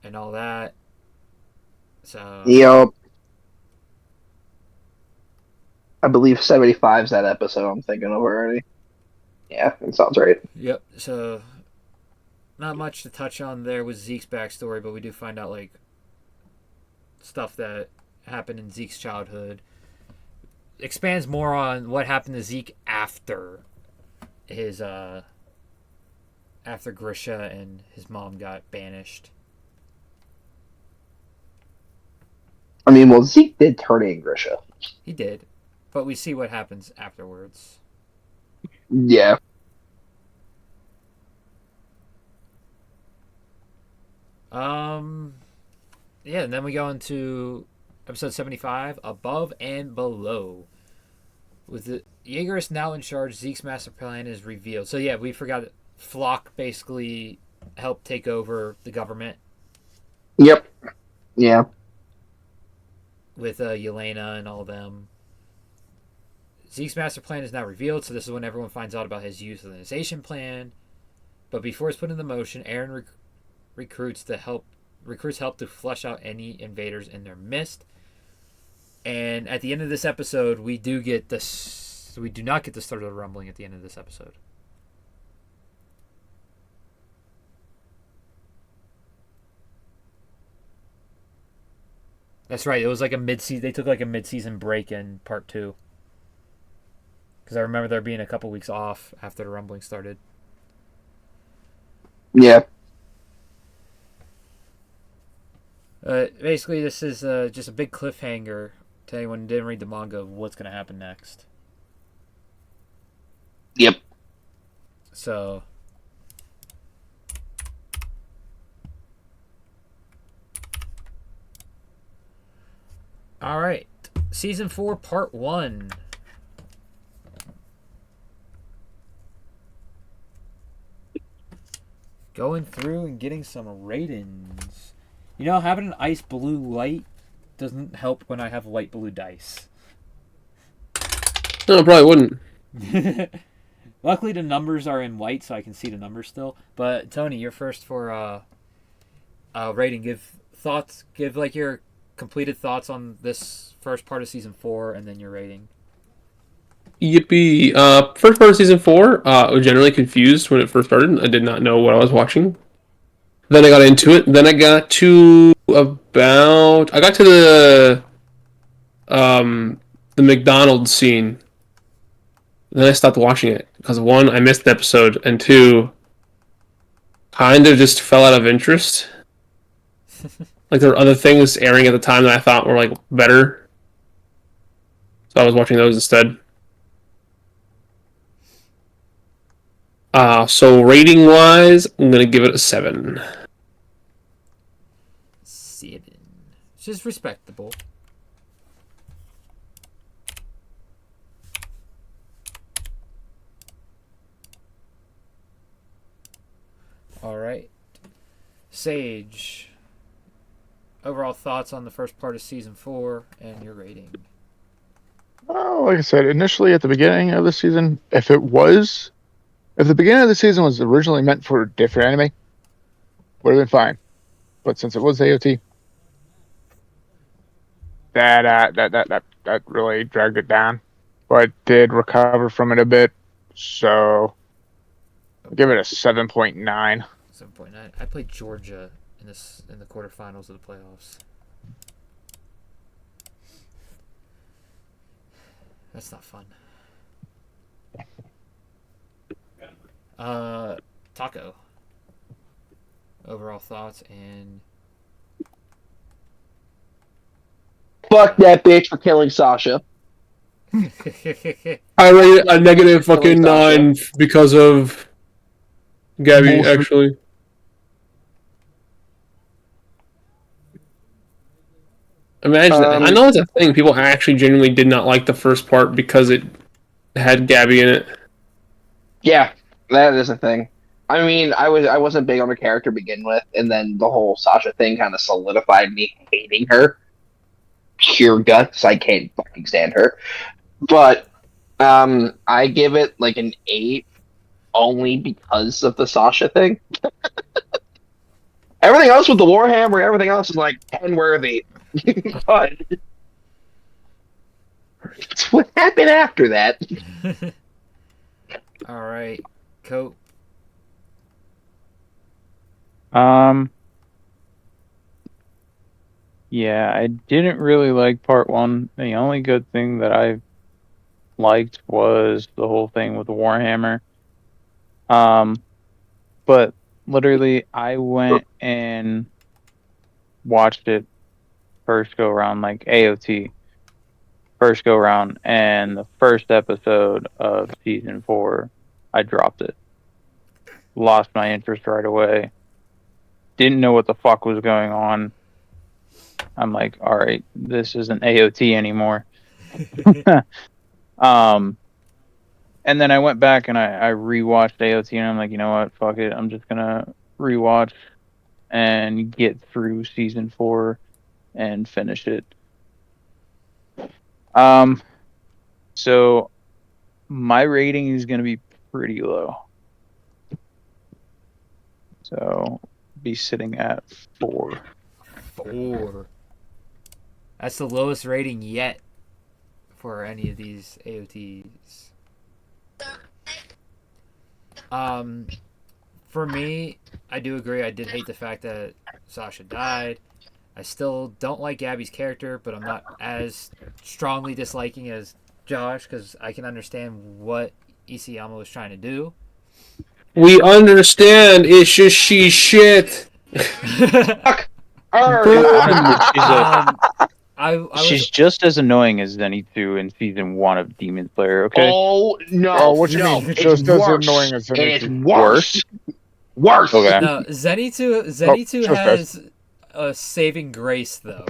and all that. So Yep. I believe 75 is that episode I'm thinking of already. Yeah, it sounds right. Yep. So not much to touch on there with Zeke's backstory, but we do find out like stuff that happened in Zeke's childhood. Expands more on what happened to Zeke after his after Grisha and his mom got banished. I mean, well, Zeke did turn in Grisha. He did, but we see what happens afterwards. Yeah. Yeah, and then we go into episode 75, Above and Below. With the Jaeger now in charge, Zeke's master plan is revealed. So yeah, we forgot that Flock basically helped take over the government. Yep. Yeah. With Yelena and all of them. Zeke's master plan is now revealed, so this is when everyone finds out about his euthanization plan. But before it's put into motion, Aaron recruits help to flush out any invaders in their midst. And at the end of this episode, we do get this. We do not get the start of the rumbling at the end of this episode. That's right. It was like a mid-season. They took like a mid-season break in part 2. Because I remember there being a couple weeks off after the rumbling started. Yeah. Basically, this is just a big cliffhanger to anyone who didn't read the manga of what's going to happen next. Yep. So, all right, season 4, part 1. Going through and getting some ratings. You know, having an ice blue light doesn't help when I have light blue dice. No, it probably wouldn't. Luckily, the numbers are in white, so I can see the numbers still. But Tony, you're first for rating. Give like your completed thoughts on this first part of season 4, and then your rating. Yippee! First part of season 4. I was generally confused when it first started. I did not know what I was watching. Then I got into it. Then I got to the McDonald's scene. Then I stopped watching it because 1, I missed the episode, and 2, kind of just fell out of interest. Like there were other things airing at the time that I thought were like better, so I was watching those instead. So rating wise, I'm gonna give it a 7. 7. It's just respectable. All right. Sage, overall thoughts on the first part of season 4 and your rating. Oh, like I said, initially at the beginning of the season, if the beginning of the season was originally meant for a different anime, would have been fine. But since it was AOT, that really dragged it down. But did recover from it a bit, so I'll give it a 7.9. 7.9. I played Georgia in the quarterfinals of the playoffs. That's not fun. Taco. Overall thoughts and Fuck that bitch for killing Sasha. I rate it a negative fucking 9 because of Gabby, Bullshit. actually. Imagine that. I know it's a thing. People actually genuinely did not like the first part because it had Gabby in it. Yeah, that is a thing. I mean, I wasn't big on the character to begin with, and then the whole Sasha thing kind of solidified me hating her. Pure guts. I can't fucking stand her. But I give it like an 8 only because of the Sasha thing. Everything else with the Warhammer, everything else is like 10 worthy. But it's what happened after that. all right, Cope. Yeah, I didn't really like part 1. The only good thing that I liked was the whole thing with the Warhammer. But literally, I went and watched it first go around, like AOT, first go around, and the first episode of season 4, I dropped it. Lost my interest right away. Didn't know what the fuck was going on. I'm like, all right, this isn't AOT anymore. And then I went back and I rewatched AOT, and I'm like, you know what, fuck it, I'm just gonna rewatch and get through season 4 and finish it. So my rating is gonna be pretty low. So be sitting at 4. 4. That's the lowest rating yet for any of these AOTs. For me, I do agree. I did hate the fact that Sasha died. I still don't like Gabby's character, but I'm not as strongly disliking as Josh because I can understand what Isayama was trying to do. We understand. It's just she's shit. Fuck her. She's just as annoying as Zenitsu in season 1 of Demon Slayer, okay? Oh no! Oh, what you no, mean? It's Just as worse. annoying as And it's Zenitsu. worse. Worse. Okay. No, Zenitsu just has a saving grace though.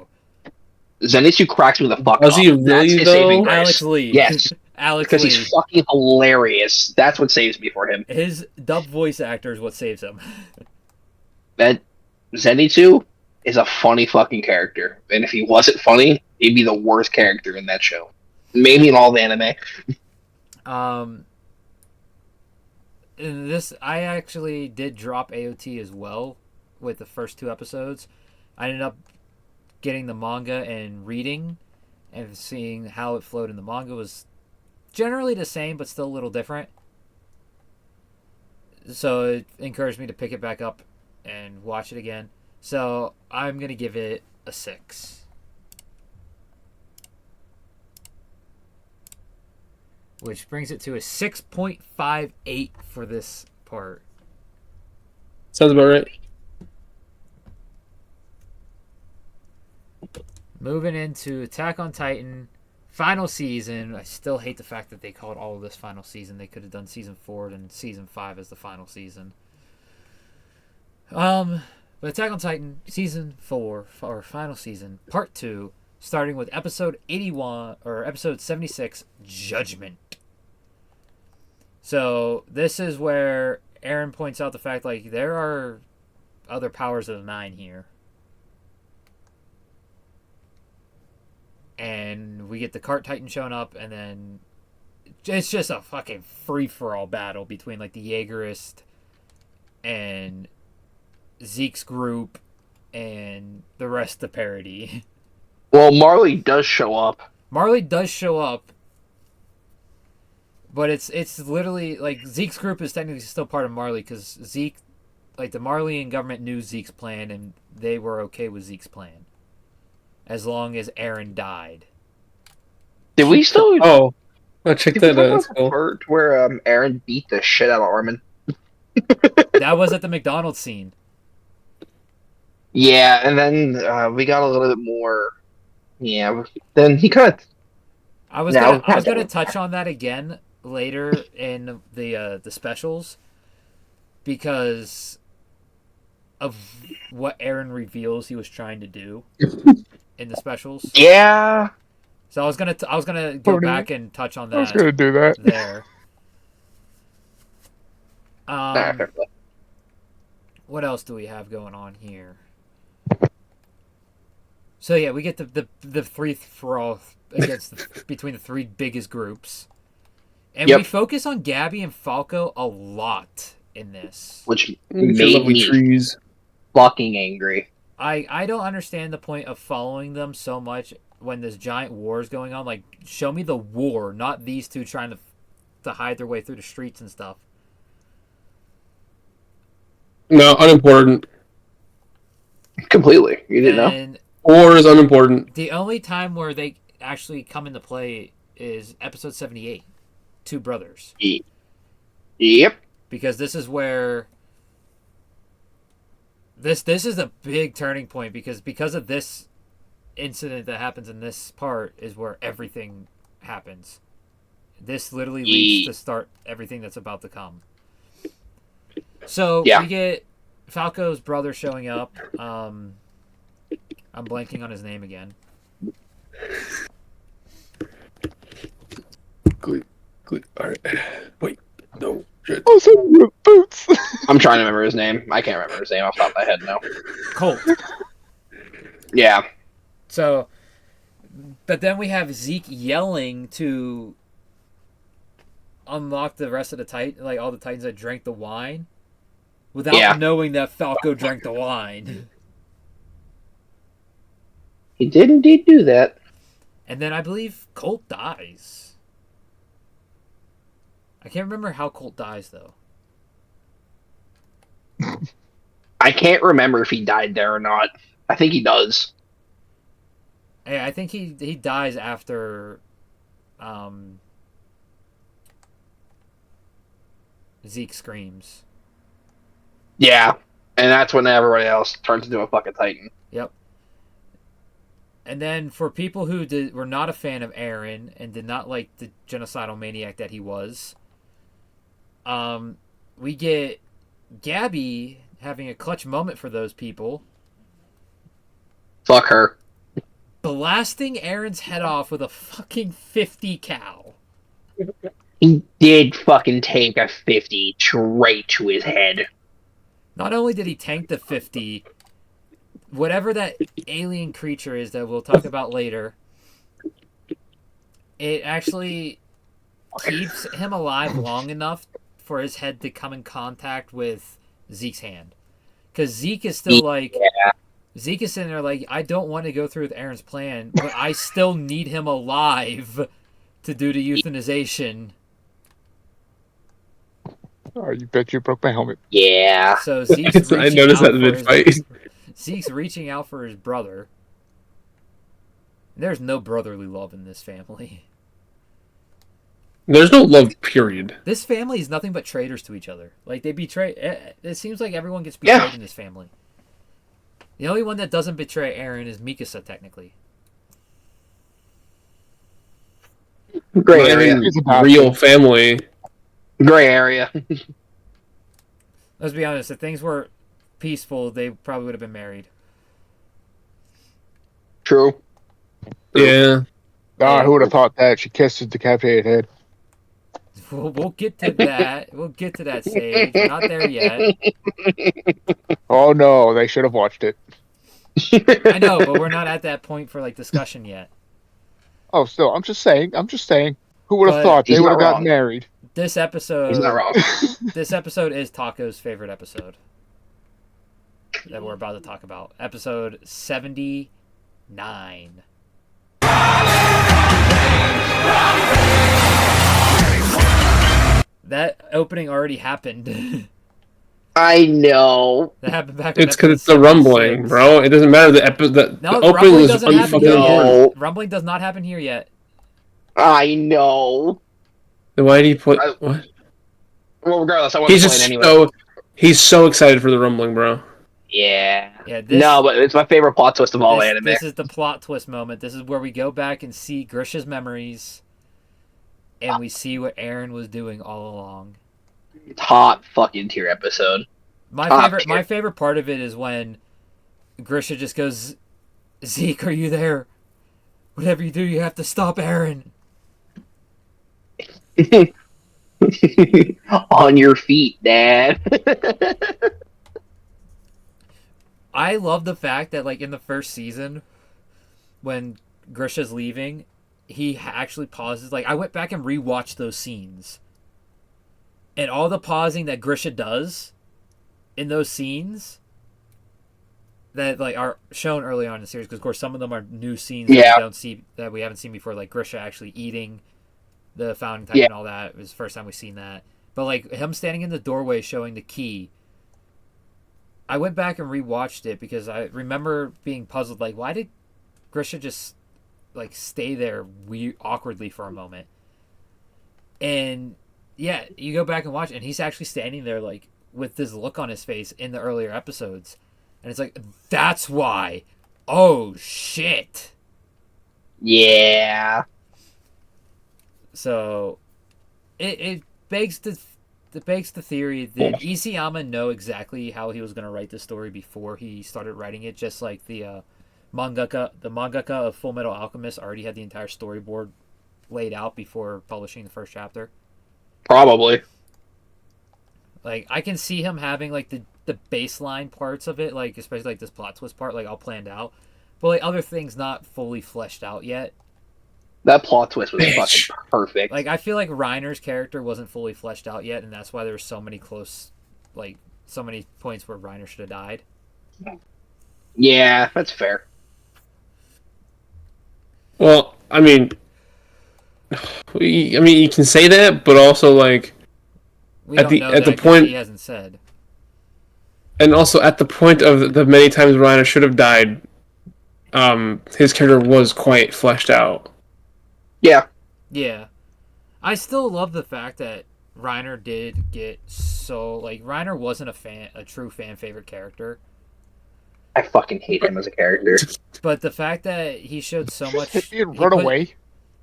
Zenitsu cracks me the fuck Does up. he really, That's his though? saving grace. Alex Lee. Yes, Alex because Lee. he's fucking hilarious. That's what saves me for him. His dub voice actor is what saves him. That Zenitsu is a funny fucking character, and if he wasn't funny, he'd be the worst character in that show. Maybe in all the anime. In this, I actually did drop AOT as well with the first 2 episodes. I ended up getting the manga and reading and seeing how it flowed in the manga was generally the same but still a little different. So it encouraged me to pick it back up and watch it again. So I'm going to give it a 6. Which brings it to a 6.58 for this part. Sounds about right. Moving into Attack on Titan, final season. I still hate the fact that they called all of this final season. They could have done season 4 and season 5 as the final season. But Attack on Titan, season 4, or final season, part 2, starting with episode 81, or episode 76, Judgment. So, this is where Aaron points out the fact, like, there are other powers of the 9 here. And we get the Cart Titan showing up, and then it's just a fucking free-for-all battle between, like, the Jaegerist and Zeke's group and the rest of the parody. Well, Marley does show up. Marley does show up, but it's literally, like, Zeke's group is technically still part of Marley, because Zeke, like, the Marleyan government knew Zeke's plan, and they were okay with Zeke's plan. As long as Aaron died. Did we still... Oh, check Did we that talk out. about That's the cool. part where Aaron beat the shit out of Armin? That was at the McDonald's scene. Yeah, and then we got a little bit more... Yeah, then he kind of... I was gonna touch on that again later in the specials, because of what Aaron reveals he was trying to do in the specials. Yeah. So I was gonna go back and touch on that. I was gonna do that there. Nah, fair play. What else do we have going on here? So yeah, we get the free for all against between the 3 biggest groups, and we focus on Gabby and Falco a lot in this, Which Lovely made me trees. fucking angry. I don't understand the point of following them so much when this giant war is going on. Like, show me the war, not these two trying to hide their way through the streets and stuff. No, unimportant. Completely. You didn't know? And War is unimportant. the only time where they actually come into play is episode 78, Two Brothers. Yep. Because this is where this is a big turning point, because of this incident that happens in this part is where everything happens. This literally leads to start everything that's about to come. So we get Falco's brother showing up. I'm blanking on his name again. Alright. Wait. No. Shit. Oh, so your boots. I'm trying to remember his name. I can't remember his name off the top of my head now. Colt. Yeah. So, but then we have Zeke yelling to unlock the rest of the Titan, like all the Titans that drank the wine, without knowing that Falco drank the wine. He did indeed do that. And then I believe Colt dies. I can't remember how Colt dies, though. I can't remember if he died there or not. I think he does. Yeah, I think he dies after Zeke screams. Yeah. And that's when everybody else turns into a fucking Titan. Yep. And then for people who were not a fan of Aaron and did not like the genocidal maniac that he was, we get Gabby having a clutch moment for those people. Fuck her. Blasting Aaron's head off with a fucking 50 cal. He did fucking take a 50 straight to his head. Not only did he tank the 50, whatever that alien creature is that we'll talk about later, it actually keeps him alive long enough for his head to come in contact with Zeke's hand. Because Zeke is still like... Yeah. Zeke is sitting there like, I don't want to go through with Aaron's plan, but I still need him alive to do the euthanization. Oh, you bet you broke my helmet. Yeah. So Zeke's I noticed that in mid-fight. Zeke's reaching out for his brother. There's no brotherly love in this family. There's no love, period. This family is nothing but traitors to each other. Like, they betray... It seems like everyone gets betrayed in this family. The only one that doesn't betray Aaron is Mikasa, technically. Gray area. Real family. Gray area. Let's be honest, if things were peaceful, they probably would have been married. True. Yeah. Ah, who would have thought that? She kissed his decapitated head. We'll get to that. We'll get to that stage. We're not there yet. Oh no, they should have watched it. I know, but we're not at that point for like discussion yet. Oh, still, I'm just saying. Who would have But thought he's they would not have gotten wrong. married? This He's not episode, wrong. this episode is Taco's favorite episode that we're about to talk about. Episode 79. That opening already happened. I know. That happened back in It's because it's episode the rumbling, 76. bro. It doesn't matter. The No, opening rumbling was doesn't happen unfucking here important. No. yet. Rumbling does not happen here yet. I know. Then why did he put I- what? Well, regardless, I want He's to play just it anyway. he's so excited for the rumbling, bro. Yeah. Yeah, this, No, but it's my favorite plot twist of all anime. this is the plot twist moment. This is where we go back and see Grisha's memories, and we see what Aaron was doing all along. Top fucking tier episode. My favorite part of it is when Grisha just goes, "Zeke, are you there? Whatever you do, you have to stop Aaron." On your feet, Dad. I love the fact that, like, in the first season, when Grisha's leaving, he actually pauses. Like, I went back and rewatched those scenes. And all the pausing that Grisha does in those scenes that, like, are shown early on in the series, because, of course, some of them are new scenes that we haven't seen before, like Grisha actually eating the founding type and all that. It was the first time we've seen that. But, like, him standing in the doorway showing the key, I went back and rewatched it because I remember being puzzled, like, why did Grisha just, like, stay there awkwardly for a moment? And, yeah, you go back and watch it, and he's actually standing there, like, with this look on his face in the earlier episodes. And it's like, that's why. Oh, shit. Yeah. So, it begs the theory, did Isayama know exactly how he was going to write the story before he started writing it, just like the mangaka of Full Metal Alchemist already had the entire storyboard laid out before publishing the first chapter? Probably. Like, I can see him having, like, the baseline parts of it, like, especially, like, this plot twist part, like, all planned out. But, like, other things not fully fleshed out yet. That plot twist was fucking perfect. Like, I feel like Reiner's character wasn't fully fleshed out yet, and that's why there were so many so many points where Reiner should have died. Yeah, that's fair. Well, I mean, you can say that, but also, like, We don't know at the that 'cause point, he hasn't said. and also at the point of the many times Reiner should have died, his character was quite fleshed out. Yeah. Yeah. I still love the fact that Reiner did get so, like, Reiner wasn't a true fan favorite character. I fucking hate him as a character. But the fact that he showed so much... He'd run away.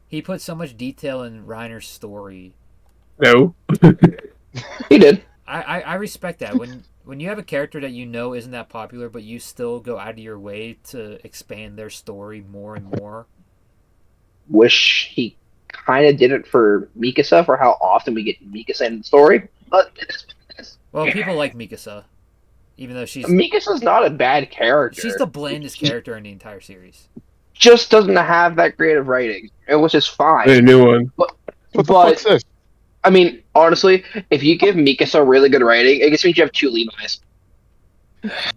He put so much detail in Reiner's story. No. He did. I respect that. When you have a character that you know isn't that popular, but you still go out of your way to expand their story more and more. Wish he kind of did it for Mikasa for how often we get Mikasa in the story. But Well, people like Mikasa. Even though Mikasa's not a bad character. she's the blandest character in the entire series. Just doesn't have that creative writing, which is fine. A new one. What the fuck's this? I mean, honestly, if you give Mikasa really good writing, it just means you have two Levi's.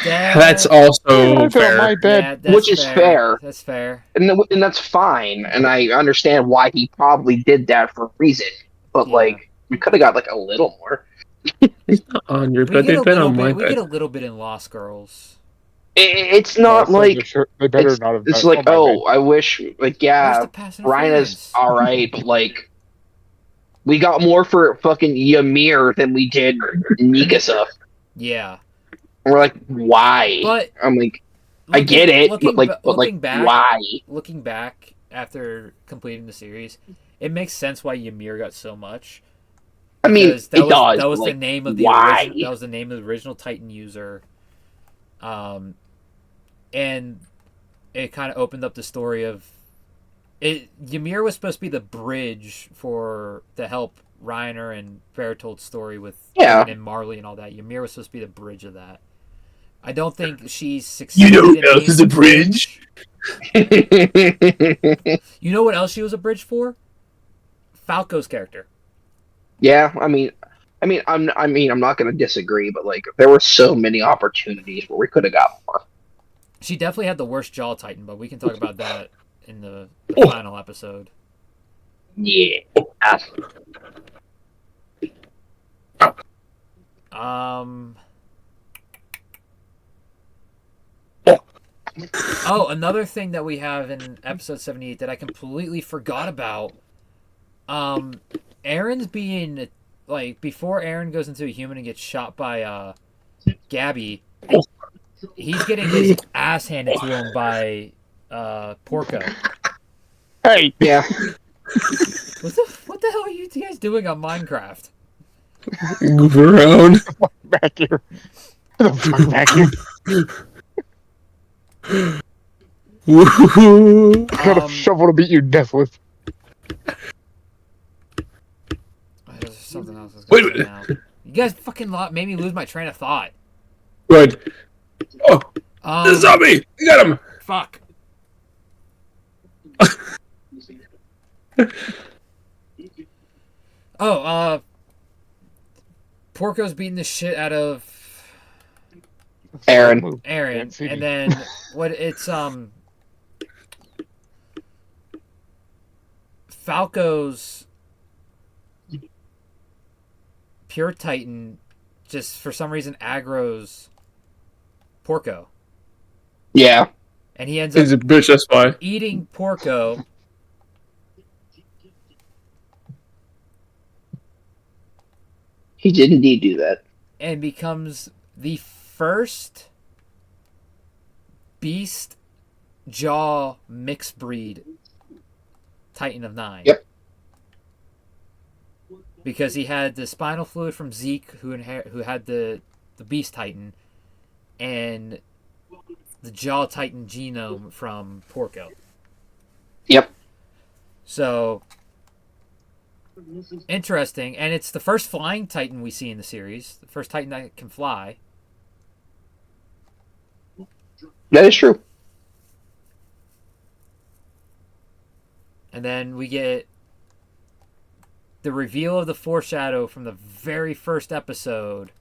That's also I feel fair. my bed. Yeah, that's Which is fair. That's fair. And that's fine, and I understand why he probably did that for a reason. But, Yeah. like, we could have got, like, a little more. On your We bed, get a they've been little on my bit. We get a bed. little bit in Lost Girls. It's not Also, like... they better It's, not have. it's done- like, my oh, I wish... Like, Where's yeah, the pass Rhina's interference? alright, but, like... We got more for fucking Ymir than we did Mikasa. Yeah, And we're like, why? but I'm like, I get it, but looking back, why? looking back after completing the series, it makes sense why Ymir got so much. I mean, Because it does. That was but, the like, name of the why? original, that was the name of the original Titan user. And it kind of opened up the story of it. Ymir was supposed to be the bridge to help Reiner and Berthold's story with Yeah. Finn and Marley and all that. Ymir was supposed to be the bridge of that. I don't think she's succeeded in being the bridge. You know what else she was a bridge for? Falco's character. Yeah, I'm not going to disagree, but like there were so many opportunities where we could have got more. She definitely had the worst jaw titan, but we can talk about that in the Oh. final episode. Yeah. Oh, another thing that we have in episode 78 that I completely forgot about. Aaron's being like before Aaron goes into a human and gets shot by Gabby, he's getting his ass handed to him by Porco. Hey, Yeah. What the hell are you guys doing on Minecraft? Move around. back here. The fuck back here. Woo-hoo. I got a shovel to beat you to death with. There's something else I was Wait a gonna say minute. now. You guys fucking made me lose my train of thought. Right. Oh, the zombie! You got him! Fuck. Porco's beating the shit out of Aaron. Aaron, and then what? It's Falco's pure Titan, just for some reason aggro's Porco, Yeah. and he ends He's up a bitch, that's why. eating Porco. He did indeed do that. And becomes the first beast jaw mixed breed Titan of 9. Yep. Because he had the spinal fluid from Zeke, who had the beast Titan, and the jaw Titan genome from Porco. Yep. So interesting, and it's the first flying Titan we see in the series. The first Titan that can fly. That is true. And then we get the reveal of the foreshadow from the very first episode.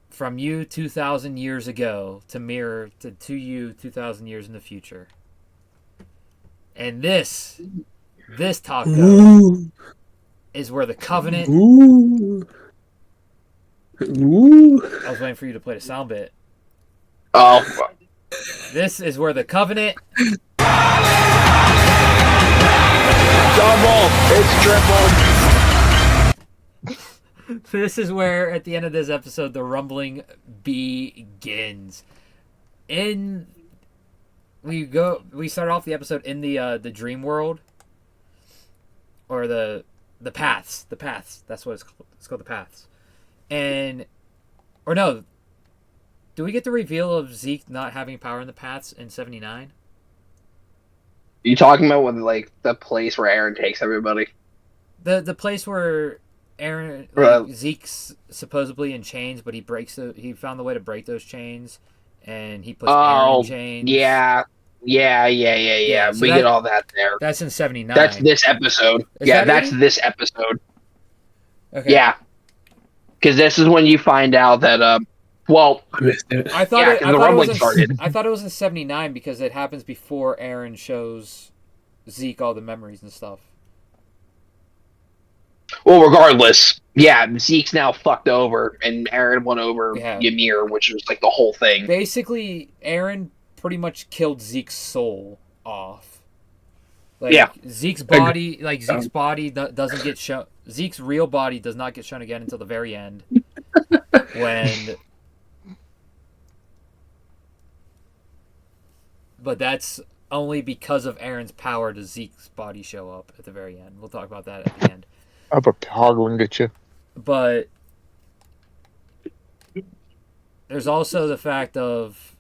From you 2,000 years ago to mirror to you 2,000 years in the future. And this taco Ooh. is where the Covenant... Ooh. Ooh. I was waiting for you to play the sound bit. Oh. This is where the Covenant... Double. It's triple. This is where, at the end of this episode, the rumbling begins. We start off the episode in the dream world, or the paths. The paths. That's what it's called. It's called the paths. Do we get the reveal of Zeke not having power in the paths in 79? You talking about when like the place where Aaron takes everybody? The place where Aaron Zeke's supposedly in chains, but he found the way to break those chains, and he puts Aaron in chains. Yeah. So we get all that there. That's in 79. That's this episode. That's this episode. Okay. Yeah. Because this is when you find out that I missed it. I thought the rumbling started. I thought it was in 79 because it happens before Aaron shows Zeke all the memories and stuff. Well, regardless, Zeke's now fucked over, and Aaron won over Ymir, which was like the whole thing. Basically, Aaron pretty much killed Zeke's soul off. Zeke's body doesn't get shown. Zeke's real body does not get shown again until the very end, when. But that's only because of Aaron's power does Zeke's body show up at the very end. We'll talk about that at the end. I'll put hoggling at you. But there's also the fact of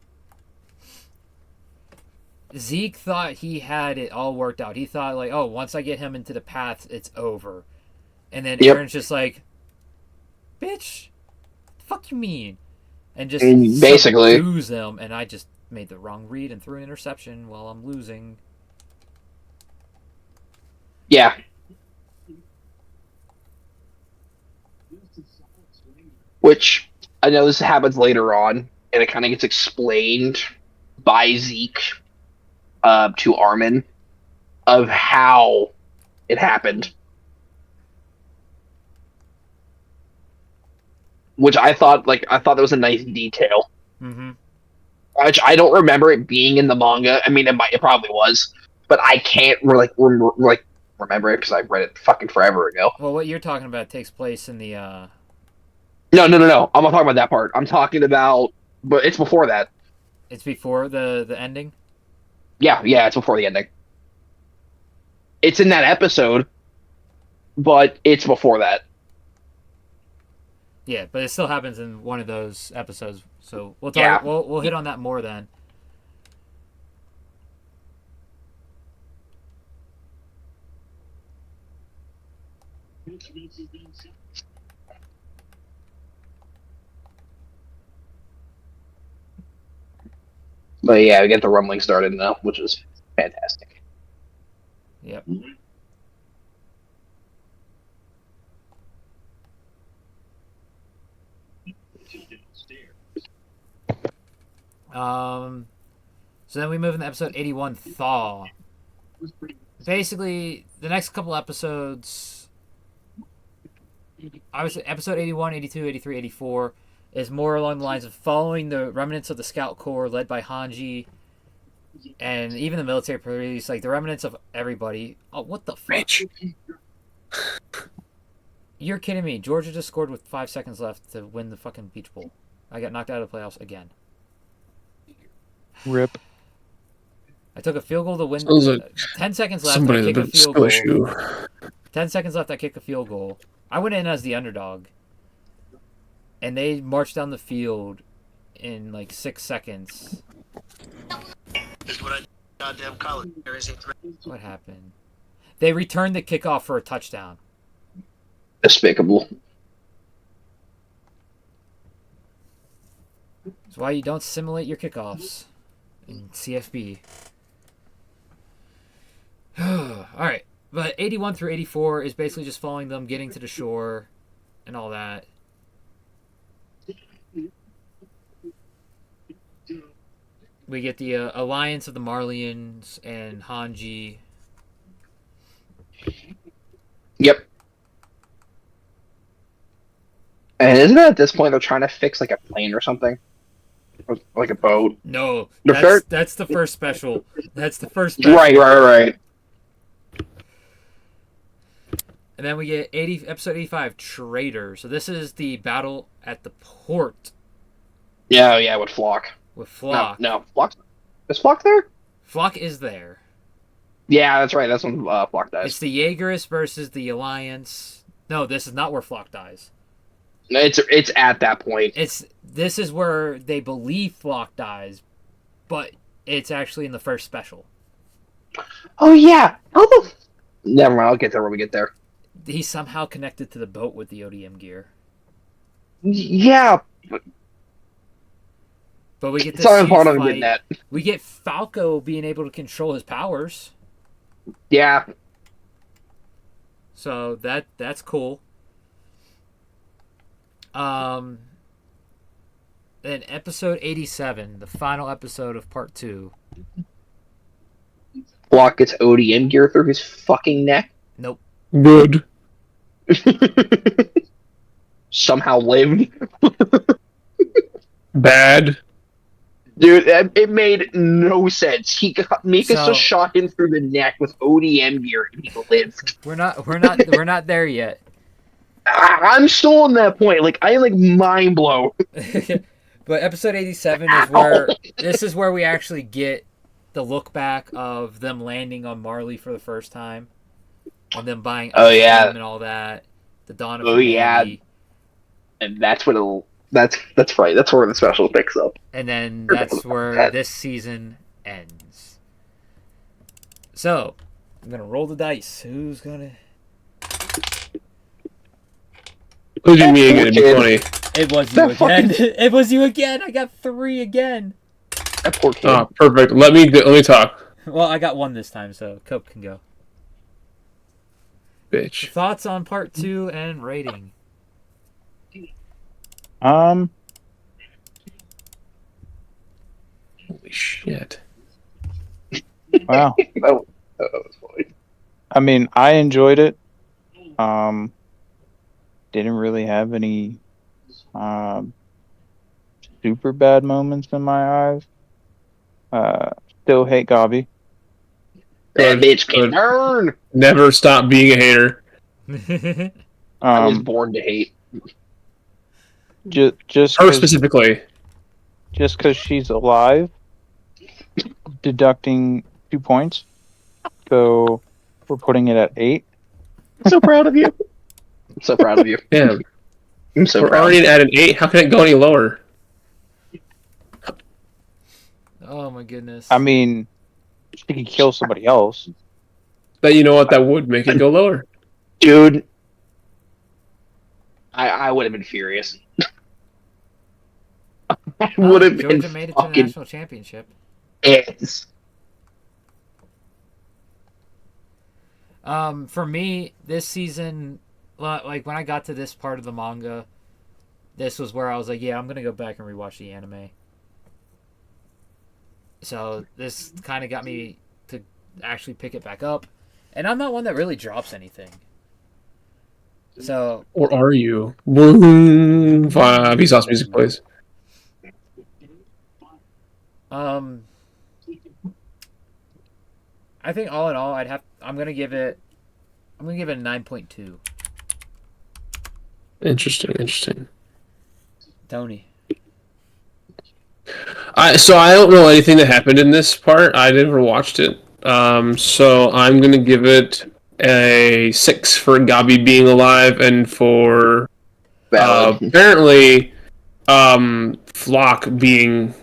Zeke thought he had it all worked out. He thought, like, oh, once I get him into the path, it's over. And then Yep. Aaron's just like, bitch, the fuck you mean? And just Basically. subdues him. And I just made the wrong read and threw an interception while I'm losing. Yeah. Which, I know this happens later on, and it kind of gets explained by Zeke to Armin of how it happened. Which I thought that was a nice detail. Mm-hmm. Which I don't remember it being in the manga. I mean, it probably was, but I can't remember it because I read it fucking forever ago. Well, what you're talking about takes place in the... No. I'm not talking about that part. I'm talking about, but it's before that. It's before the ending? Yeah, it's before the ending. It's in that episode, but it's before that. Yeah, but it still happens in one of those episodes. So we'll talk. Yeah. We'll hit on that more then. But yeah, we get the rumbling started now, which is fantastic. Yep. So then we move into episode 81, Thaw. Basically, the next couple episodes, obviously episode 81, 82, 83, 84, is more along the lines of following the remnants of the Scout Corps led by Hanji and even the military police, like the remnants of everybody. Oh, what the fuck? Rich. You're kidding me. Georgia just scored with 5 seconds left to win the fucking Peach Bowl. I got knocked out of the playoffs again. Rip. I took a field goal to win. Like 10 seconds left. somebody I kick a with a field skill goal. issue. 10 seconds left. I kick a field goal. I went in as the underdog. And they marched down the field in like 6 seconds. What happened? They returned the kickoff for a touchdown. Despicable. That's why you don't simulate your kickoffs in CFB. Alright. But 81 through 84 is basically just following them getting to the shore and all that. We get the alliance of the Marlians and Hanji. Yep. And isn't it at this point they're trying to fix like a plane or something? Or, like a boat? No, They're that's the first special. That's the first special. Right. And then we get episode 85, Traitor. So this is the battle at the port. Yeah, with Flock. With Flock. No, Flock. Is Flock there? Flock is there. Yeah, that's right. That's when Flock dies. It's the Jaegerists versus the Alliance. No, this is not where Flock dies. It's at that point. This is where they believe Flock dies, but it's actually in the first special. Oh yeah. Never mind. I'll get there when we get there. He's somehow connected to the boat with the ODM gear. Yeah. But we get this Sorry, huge hold on, fight. getting that. We get Falco being able to control his powers. Yeah. So that's cool. Then episode 87, the final episode of part 2. Flock gets ODM gear through his fucking neck. Nope. Good. Somehow lived. Bad. Dude, it made no sense. Mikasa shot him through the neck with ODM gear and he lived. We're not there yet. I'm still on that point. Like I am mind blown. But episode 87 is where this is where we actually get the look back of them landing on Marley for the first time, and them buying and all that. The dawn of humanity. And that's what that's right. That's where the special picks up. And then that's where this season ends. So, I'm gonna roll the dice. Who's gonna? Who's your me again? It'd be funny. It was you again. It was you again. I got 3 again. That poor kid. Oh, perfect. Let me talk. Well, I got 1 this time, so Cope can go. Bitch. Thoughts on part 2 and rating? Holy shit. Wow. that was funny. I mean, I enjoyed it. Didn't really have any super bad moments in my eyes. Still hate Gabi. That bitch can burn. Never stop being a hater. I was born to hate. Just Her specifically. Just because she's alive, deducting 2 points. So we're putting it at 8. I'm so proud of you. I'm so proud of you. Yeah. I'm so We're proud. already at an 8. How can it go any lower? Oh my goodness. I mean, she could kill somebody else. But you know what? That would make it go lower. Dude, I would have been furious. I would have been Georgia made it to the national championship. pissed. For me, this season, like when I got to this part of the manga, this was where I was like, yeah, I'm gonna go back and rewatch the anime. So this kind of got me to actually pick it back up, and I'm not one that really drops anything. So, Or are you? Boom! Vsauce music plays. I think all in all, I'm gonna give it a 9.2. Interesting. Tony. So I don't know anything that happened in this part. I never watched it. So I'm gonna give it a 6 for Gabi being alive and for apparently Flock being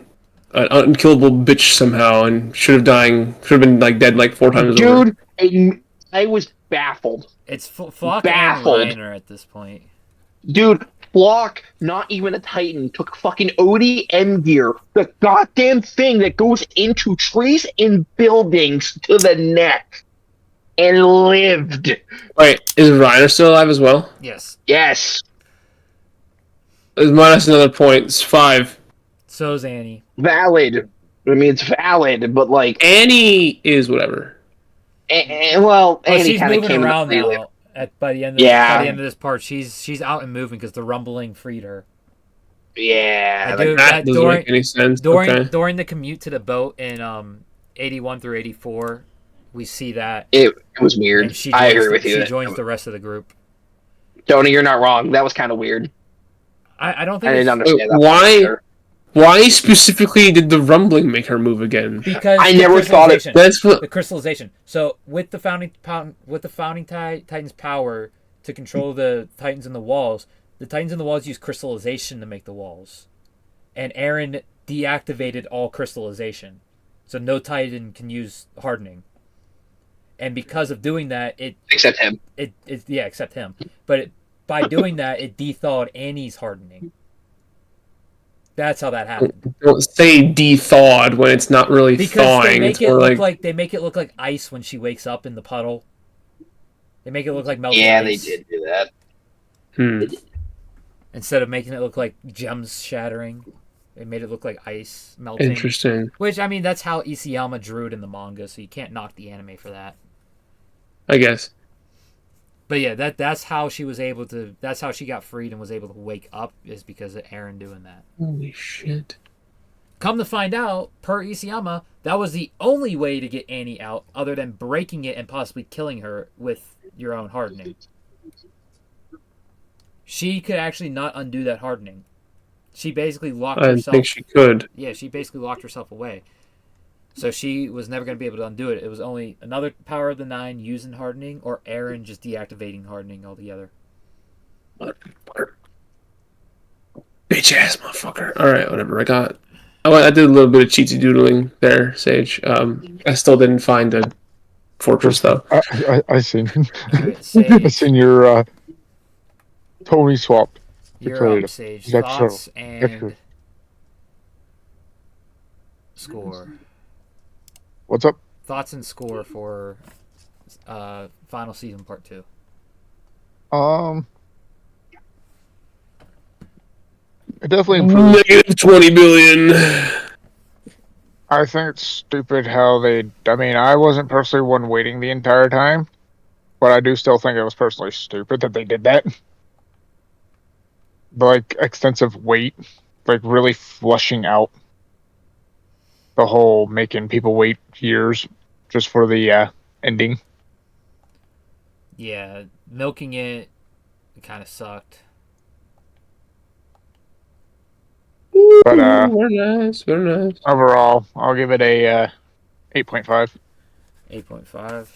an unkillable bitch somehow and should have been like dead like 4 times over. Dude, I was baffled. It's Flock Baffled. and Reiner at this point. Dude, Flock, not even a Titan, took fucking ODM gear, the goddamn thing that goes into trees and buildings to the neck, and lived. Wait, is Reiner still alive as well? Yes. Yes. It's minus another point. It's 5. So's Annie. Valid. I mean, it's valid, but like, Annie is whatever. well, Annie she's kind of moving came around to now. By the end of this part, she's out and moving because the rumbling freed her. Yeah, I do- That doesn't make any sense. During the commute to the boat in 81 through 84, we see that. it was weird. And I agree with you. She joins the rest of the group. Tony, you're not wrong. That was kind of weird. I don't think I didn't it's understand that. Why? Why specifically did the rumbling make her move again? because I the never thought it- crystallization. That's what. The crystallization. So with the founding Titans' power to control the Titans in the walls use crystallization to make the walls, and Eren deactivated all crystallization, so no Titan can use hardening. And because of doing that, Except him. except him. But by doing that, it de-thawed Annie's hardening. That's how that happened. Don't say de-thawed when it's not really Because thawing. they make It's it more look like ice when she wakes up in the puddle. They make it look like melted Yeah, ice. they did do that. Instead of making it look like gems shattering, they made it look like ice melting. Interesting. Which, I mean, that's how Isayama drew it in the manga, so you can't knock the anime for that. I guess. But yeah, that's how she got freed and was able to wake up, is because of Eren doing that. Holy shit. Come to find out, per Isayama, that was the only way to get Annie out, other than breaking it and possibly killing her with your own hardening. She could actually not undo that hardening. She basically locked I herself. think she could. Yeah, she basically locked herself away. So she was never going to be able to undo it. It was only another Power of the Nine using hardening, or Eren just deactivating hardening altogether. Bitch ass motherfucker. Alright, whatever. I did a little bit of cheatsy doodling there, Sage. I still didn't find fortress, though. I seen. All right, I Sage. seen your Tony swap. You're up, Declarative. Sage. Extra. Thoughts Extra. and score. What's up? Thoughts and score for final season part 2. It definitely improved. Negative 20 billion. I think it's stupid how they. I mean, I wasn't personally one waiting the entire time, but I do still think it was personally stupid that they did that. The, like, extensive wait, like really flushing out the whole making people wait years just for the ending. Yeah, milking it kind of sucked. But Very nice, very nice. overall, I'll give it a 8.5. 8.5.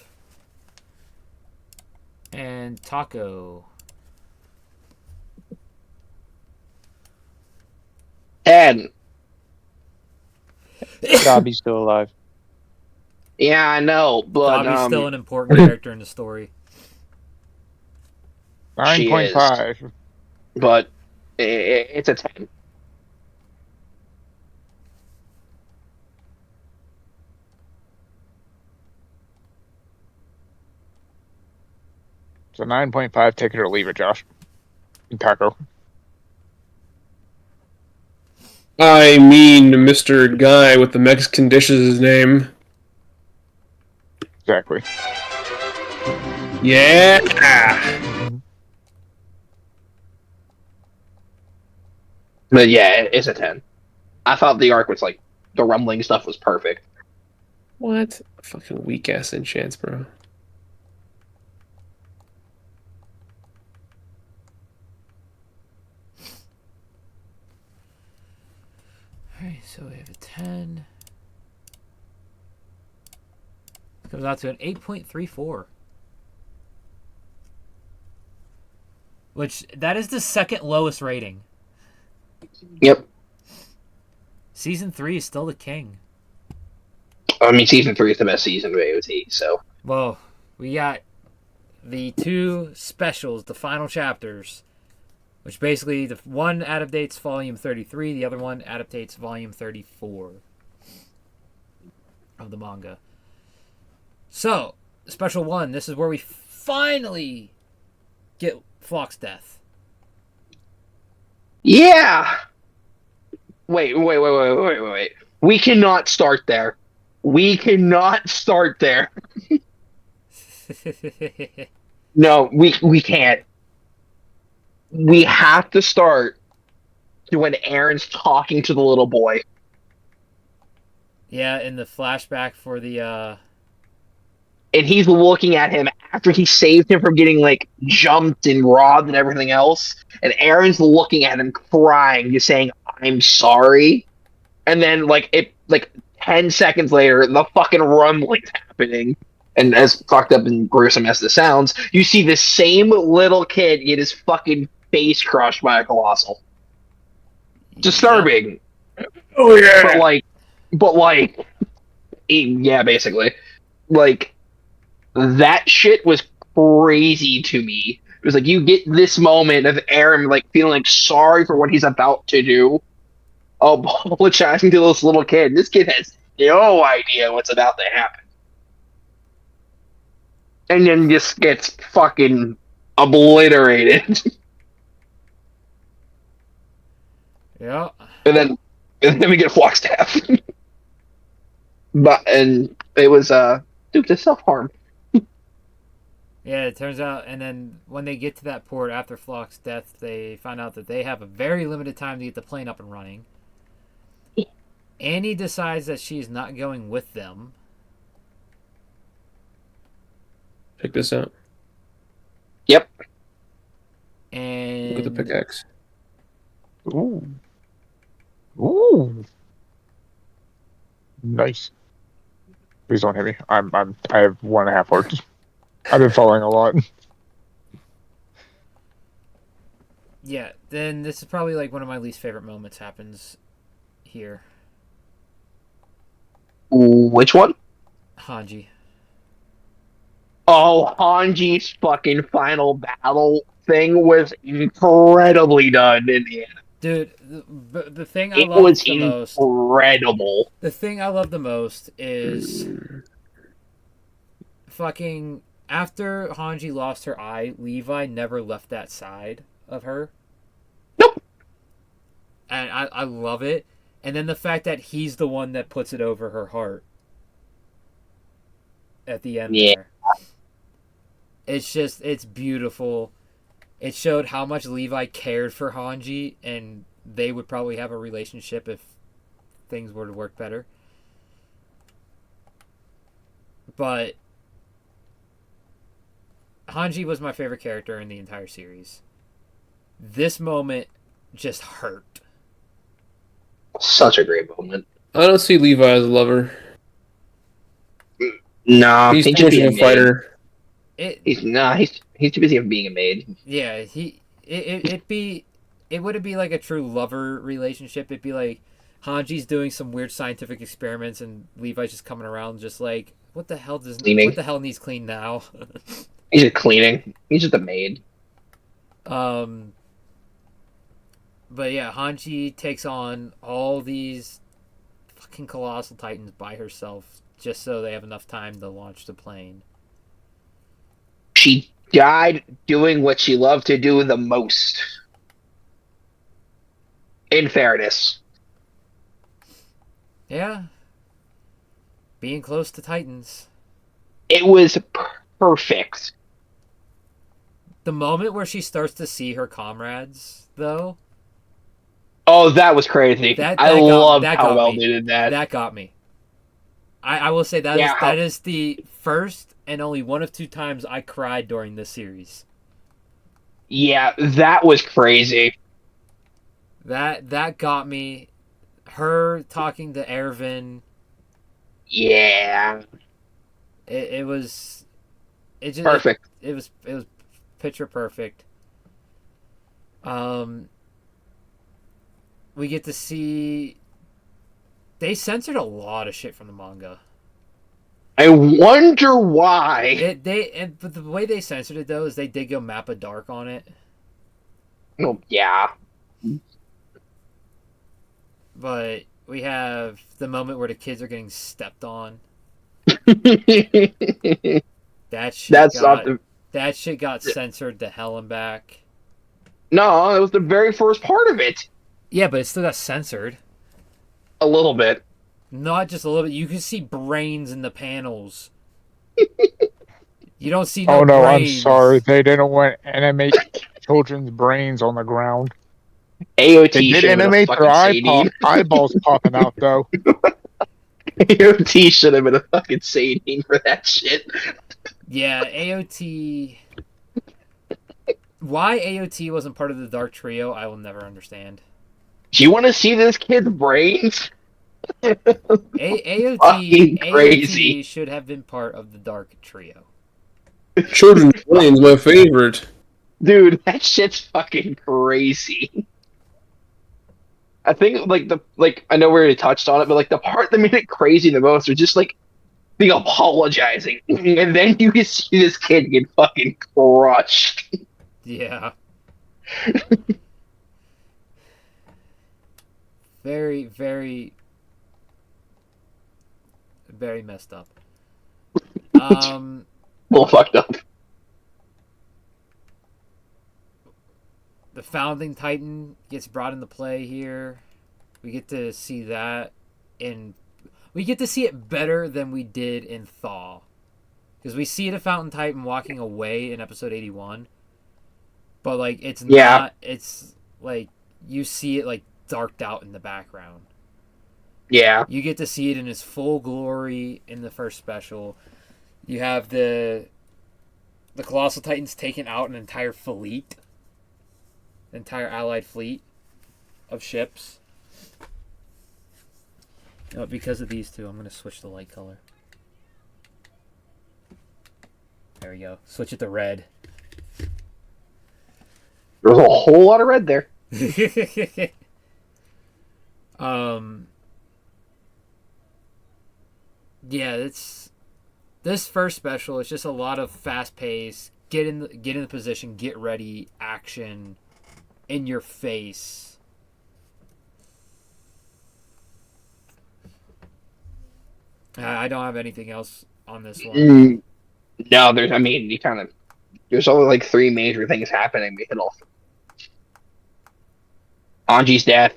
And Taco. 10. Dobby's still alive. Yeah, I know, but Dobby's still an important character in the story. She is. 9.5. but it's a 10. So 9.5, take it or leave it, Josh. And Taco. I mean, Mr. Guy with the Mexican dish is his name. Exactly. Yeah! But yeah, it's a 10. I thought the arc was like, the rumbling stuff was perfect. What? Fucking weak ass enchants, bro. Alright, so we have a 10. Comes out to an 8.34. Which, that is the second lowest rating. Yep. Season 3 is still the king. I mean, season 3 is the best season of AOT, so. Well, we got the 2 specials, the final chapters, which basically the one adaptates volume 33, the other one adaptates volume 34 of the manga. So, special 1, this is where we finally get Flock's death. Yeah! Wait. We cannot start there. We cannot start there. No, we can't. We have to start to when Aaron's talking to the little boy. Yeah, in the flashback for the And he's looking at him after he saved him from getting like jumped and robbed and everything else. And Aaron's looking at him crying, just saying, "I'm sorry." And then like 10 seconds later, the fucking rumbling's happening. And as fucked up and gruesome as this sounds, you see the same little kid get his fucking face crushed by a colossal. Disturbing. Oh, yeah! But yeah, basically. Like, that shit was crazy to me. It was like, you get this moment of Aaron, like, feeling like sorry for what he's about to do, apologizing to this little kid. This kid has no idea what's about to happen. And then just gets fucking obliterated. yeah. And then we get Flockstaff. And it was dude, it's self-harm. Yeah, it turns out, and then when they get to that port after Flock's death, they find out that they have a very limited time to get the plane up and running. Annie decides that she's not going with them. Check this out. Yep. And Look at the pickaxe. Ooh. Nice. Please don't hit me. I have 1.5 hearts. I've been following a lot. yeah, then this is probably like one of my least favorite moments happens here. Which one? Hanji. Oh, Hanji's fucking final battle thing was incredibly done in the end. Dude, the thing I It love was the most, incredible. the thing I love the most is fucking after Hanji lost her eye, Levi never left that side of her. Nope. And I love it. And then the fact that he's the one that puts it over her heart at the end Yeah. there. It's beautiful. It showed how much Levi cared for Hanji, and they would probably have a relationship if things were to work better. But Hanji was my favorite character in the entire series. This moment just hurt. Such a great moment. I don't see Levi as a lover. Nah, He's he's too just much of being a a maid. fighter. He's too busy being a maid. Yeah, it wouldn't be like a true lover relationship. It'd be like Hanji's doing some weird scientific experiments and Levi's just coming around just like, what the hell needs clean now? He's just cleaning. He's just a maid. But yeah, Hanji takes on all these fucking colossal titans by herself just so they have enough time to launch the plane. She died doing what she loved to do the most. In fairness. Yeah. Being close to titans. It was perfect. The moment where she starts to see her comrades, though. Oh, that was crazy. I loved how well they did that. That got me. I will say that is the first and only one of two times I cried during this series. Yeah, that was crazy. That got me. Her talking to Erwin. Yeah. It was perfect. It was picture perfect. We get to see they censored a lot of shit from the manga. I wonder why. But the way they censored it though is they did go Mappa Dark on it. Oh, yeah. But we have the moment where the kids are getting stepped on. That shit got censored to hell and back. No, it was the very first part of it. Yeah, but it still got censored. A little bit. Not just a little bit. You can see brains in the panels. You don't see no Oh no, brains. I'm sorry. They didn't want to animate children's brains on the ground. AOT They did animate their eyeballs popping out, though. AOT should have been a fucking Sadine for that shit. Yeah, AOT... Why AOT wasn't part of the Dark Trio, I will never understand. Do you want to see this kid's brains? AOT should have been part of the Dark Trio. Children's brains, my favorite. Dude, that shit's fucking crazy. I think I know we already touched on it, but like the part that made it crazy the most was just like the apologizing, and then you can see this kid get fucking crushed. Yeah. Very, very, very messed up. Well, fucked up. The Founding Titan gets brought into play here. We get to see that we get to see it better than we did in Thaw. Because we see the Fountain Titan walking away in episode 81. But like it's like you see it like darked out in the background. Yeah. You get to see it in its full glory in the first special. You have the Colossal Titans taking out an entire fleet. Entire allied fleet of ships. Because of these two, I'm going to switch the light color. There we go. Switch it to red. There's a whole lot of red there. Yeah, This first special is just a lot of fast pace. Get in the position. Get ready. Action. In your face. I don't have anything else on this one. No, there's only like three major things happening. We hit all. Anji's death,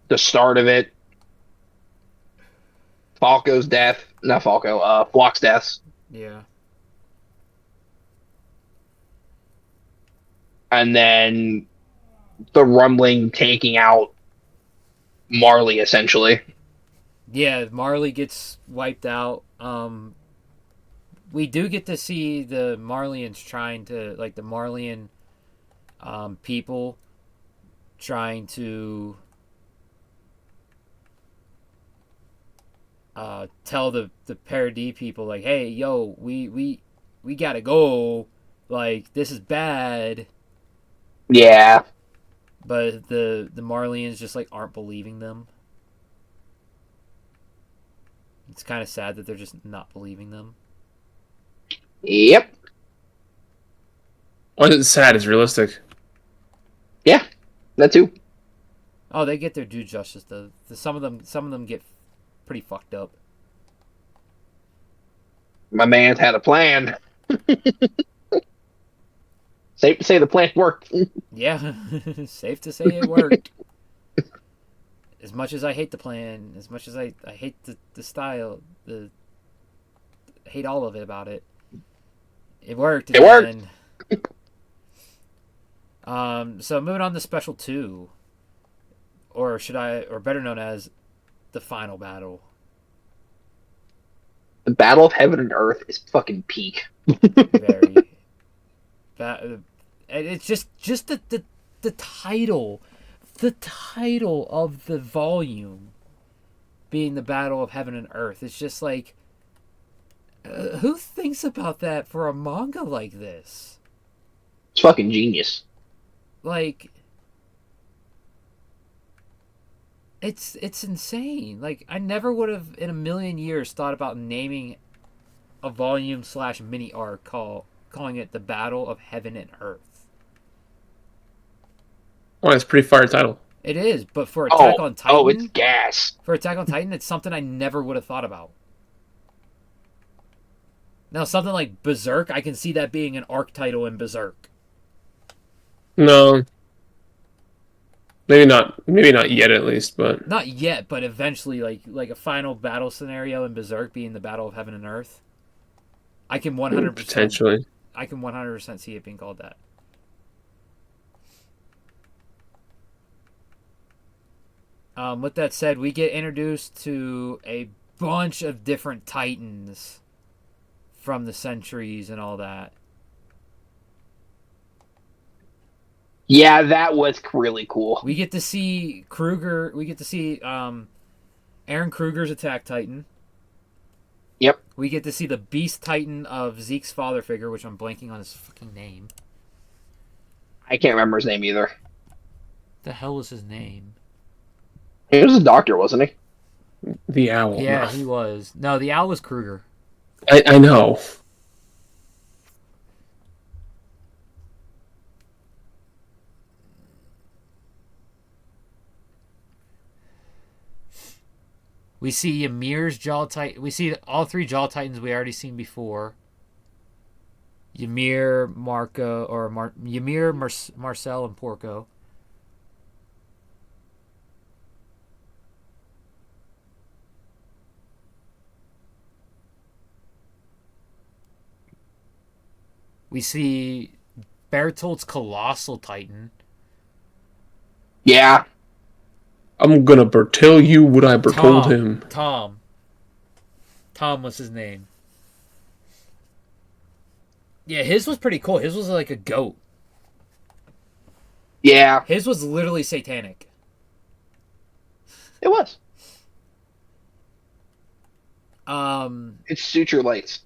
the start of it, Falco's death, not Falco, Flock's deaths, Yeah. and then the Rumbling taking out Marley, essentially. Yeah, Marley gets wiped out. We do get to see the Marlians trying to, like, the Marlian people trying to tell the Paradis people, like, hey, yo, we gotta go. Like, this is bad. Yeah. But the Marlians just, like, aren't believing them. It's kind of sad that they're just not believing them. Yep. Why is it sad? It's realistic. Yeah, that too. Oh, they get their due justice. Some of them get pretty fucked up. My man's had a plan. Safe to say the plan worked. Yeah, safe to say it worked. As much as I hate the plan, as much as I hate the style, I hate all of it about it. It worked. It worked. So moving on to Special 2. Or better known as the final battle. The Battle of Heaven and Earth is fucking peak. Very. It's just the title. The title of the volume being the Battle of Heaven and Earth. It's just like, who thinks about that for a manga like this? It's fucking genius. Like, it's insane. Like, I never would have in a million years thought about naming a volume / mini arc calling it the Battle of Heaven and Earth. Oh, it's a pretty fire title. It is, but for Attack on Titan, it's gas. For Attack on Titan, it's something I never would have thought about. Now, something like Berserk, I can see that being an arc title in Berserk. No. Maybe not yet at least, but Not yet, but eventually, like a final battle scenario in Berserk being the Battle of Heaven and Earth. I can 100% potentially. I can 100% see it being called that. With that said, we get introduced to a bunch of different Titans from the centuries and all that. Yeah, that was really cool. We get to see Kruger. We get to see Aaron Kruger's Attack Titan. Yep. We get to see the Beast Titan of Zeke's father figure, which I'm blanking on his fucking name. I can't remember his name either. The hell was his name? He was a doctor, wasn't he? The owl. Yeah, he was. No, the owl was Kruger. I know. We see Ymir's Jaw Titan. We see all three Jaw Titans we already seen before. Ymir, Ymir, Marcel, and Porco. We see Bertolt's Colossal Titan. Yeah. I'm gonna tell you what I told him. Tom was his name. Yeah, his was pretty cool. His was like a goat. Yeah. His was literally satanic. It was. It's suture lights.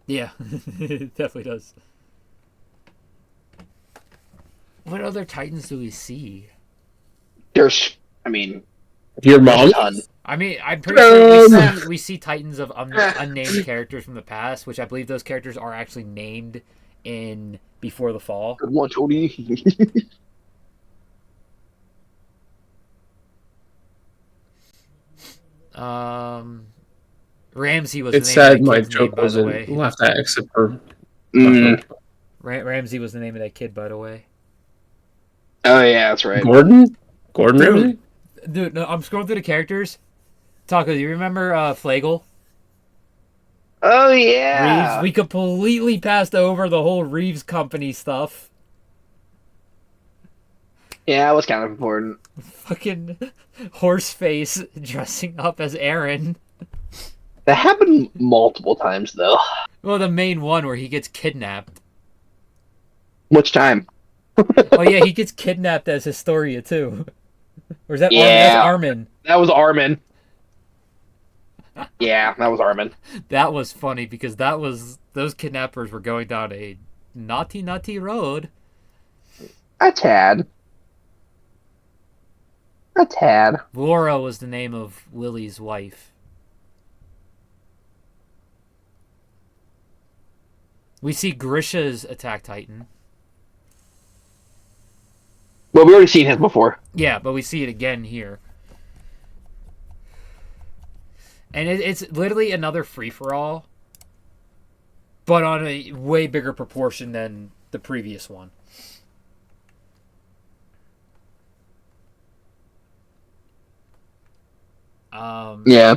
Yeah, it definitely does. What other Titans do we see? There's, I mean, Your mom? I mean, I'm pretty sure we see Titans of unnamed characters from the past, which I believe those characters are actually named in Before the Fall. Good one, Tony. Ramsey was It's the name sad of that my kid's name, joke by the wasn't way. laughed at except for. Ramsey was the name of that kid, by the way. Oh yeah, that's right. Gordon Ramsay? Dude, no, I'm scrolling through the characters. Taco, do you remember Flagel? Oh yeah. Reeves? We completely passed over the whole Reeves company stuff. Yeah, it was kind of important. Fucking Horseface dressing up as Aaron. That happened multiple times though. Well, the main one where he gets kidnapped. Which time? Oh yeah, he gets kidnapped as Historia too. Or is that Yeah. that's Armin? That was Armin. Yeah, that was Armin. That was funny because those kidnappers were going down a naughty road. A tad. Laura was the name of Lily's wife. We see Grisha's Attack Titan. Well, we already seen him before. Yeah, but we see it again here. And it's literally another free-for-all, but on a way bigger proportion than the previous one. Yeah.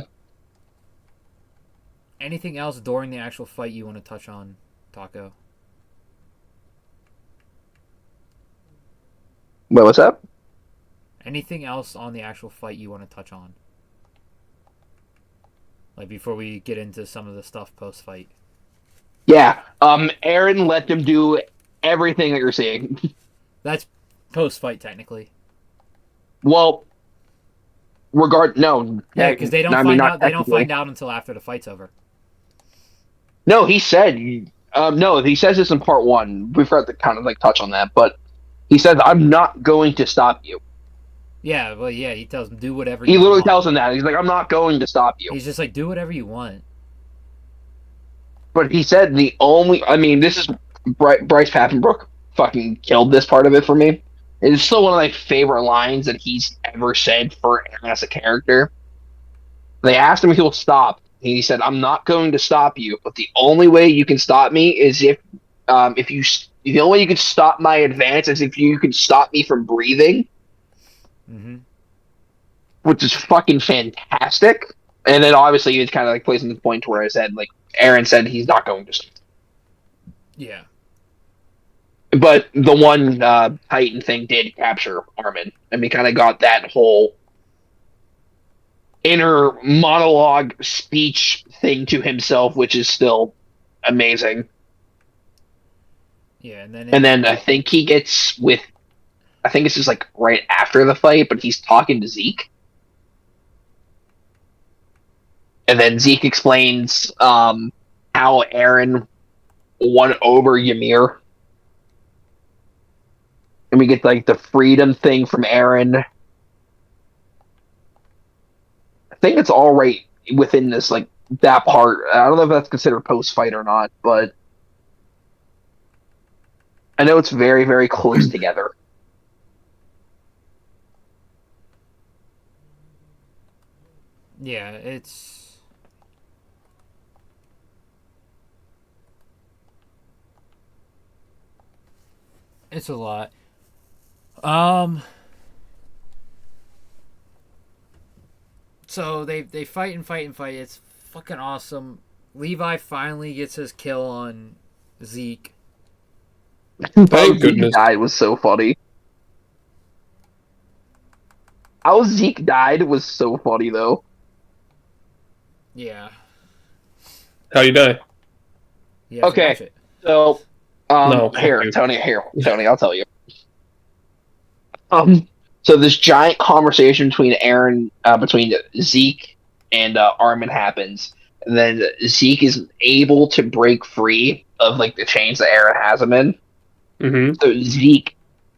Anything else during the actual fight you want to touch on, Taco? Wait, what's up? Anything else on the actual fight you want to touch on? Like before we get into some of the stuff post-fight. Yeah. Aaron let them do everything that you're seeing. That's post-fight technically. Well, no. Yeah, because they don't find out. They don't find out until after the fight's over. No, he said. No, he says this in part 1. We forgot to kind of like touch on that, but he says, "I'm not going to stop you." Yeah, well, yeah, he tells them do whatever. He literally tells them that. He's like, "I'm not going to stop you." He's just like, do whatever you want. But he said the only. I mean, this is Bryce Papenbrook fucking killed this part of it for me. It's still one of my favorite lines that he's ever said for Aaron as a character. They asked him if he'll stop. He said, "I'm not going to stop you, but the only way you can stop me is if you. The only way you can stop my advance is if you can stop me from breathing." Mm-hmm. Which is fucking fantastic. And then obviously it kind of like plays into the point where I said, like, Aaron said he's not going to stop. Yeah. But the one Titan thing did capture Armin, and we kind of got that whole inner monologue speech thing to himself, which is still amazing. Yeah, and then I think he gets with, I think it's just like right after the fight, but he's talking to Zeke, and then Zeke explains how Aaron won over Ymir. And we get like the freedom thing from Aaron. I think it's all right within this, like, that part. I don't know if that's considered post-fight or not, but I know it's very, very close together. Yeah, it's a lot. So they fight and fight and fight. It's fucking awesome. Levi finally gets his kill on Zeke. Thank goodness. Zeke died was so funny. How Zeke died was so funny, though. Yeah. How'd he die? You have to watch Okay, it. so No, Tony, I'll tell you. So this giant conversation between between Zeke and Armin happens, and then Zeke is able to break free of like the chains that Aaron has him in. Mm-hmm. So Zeke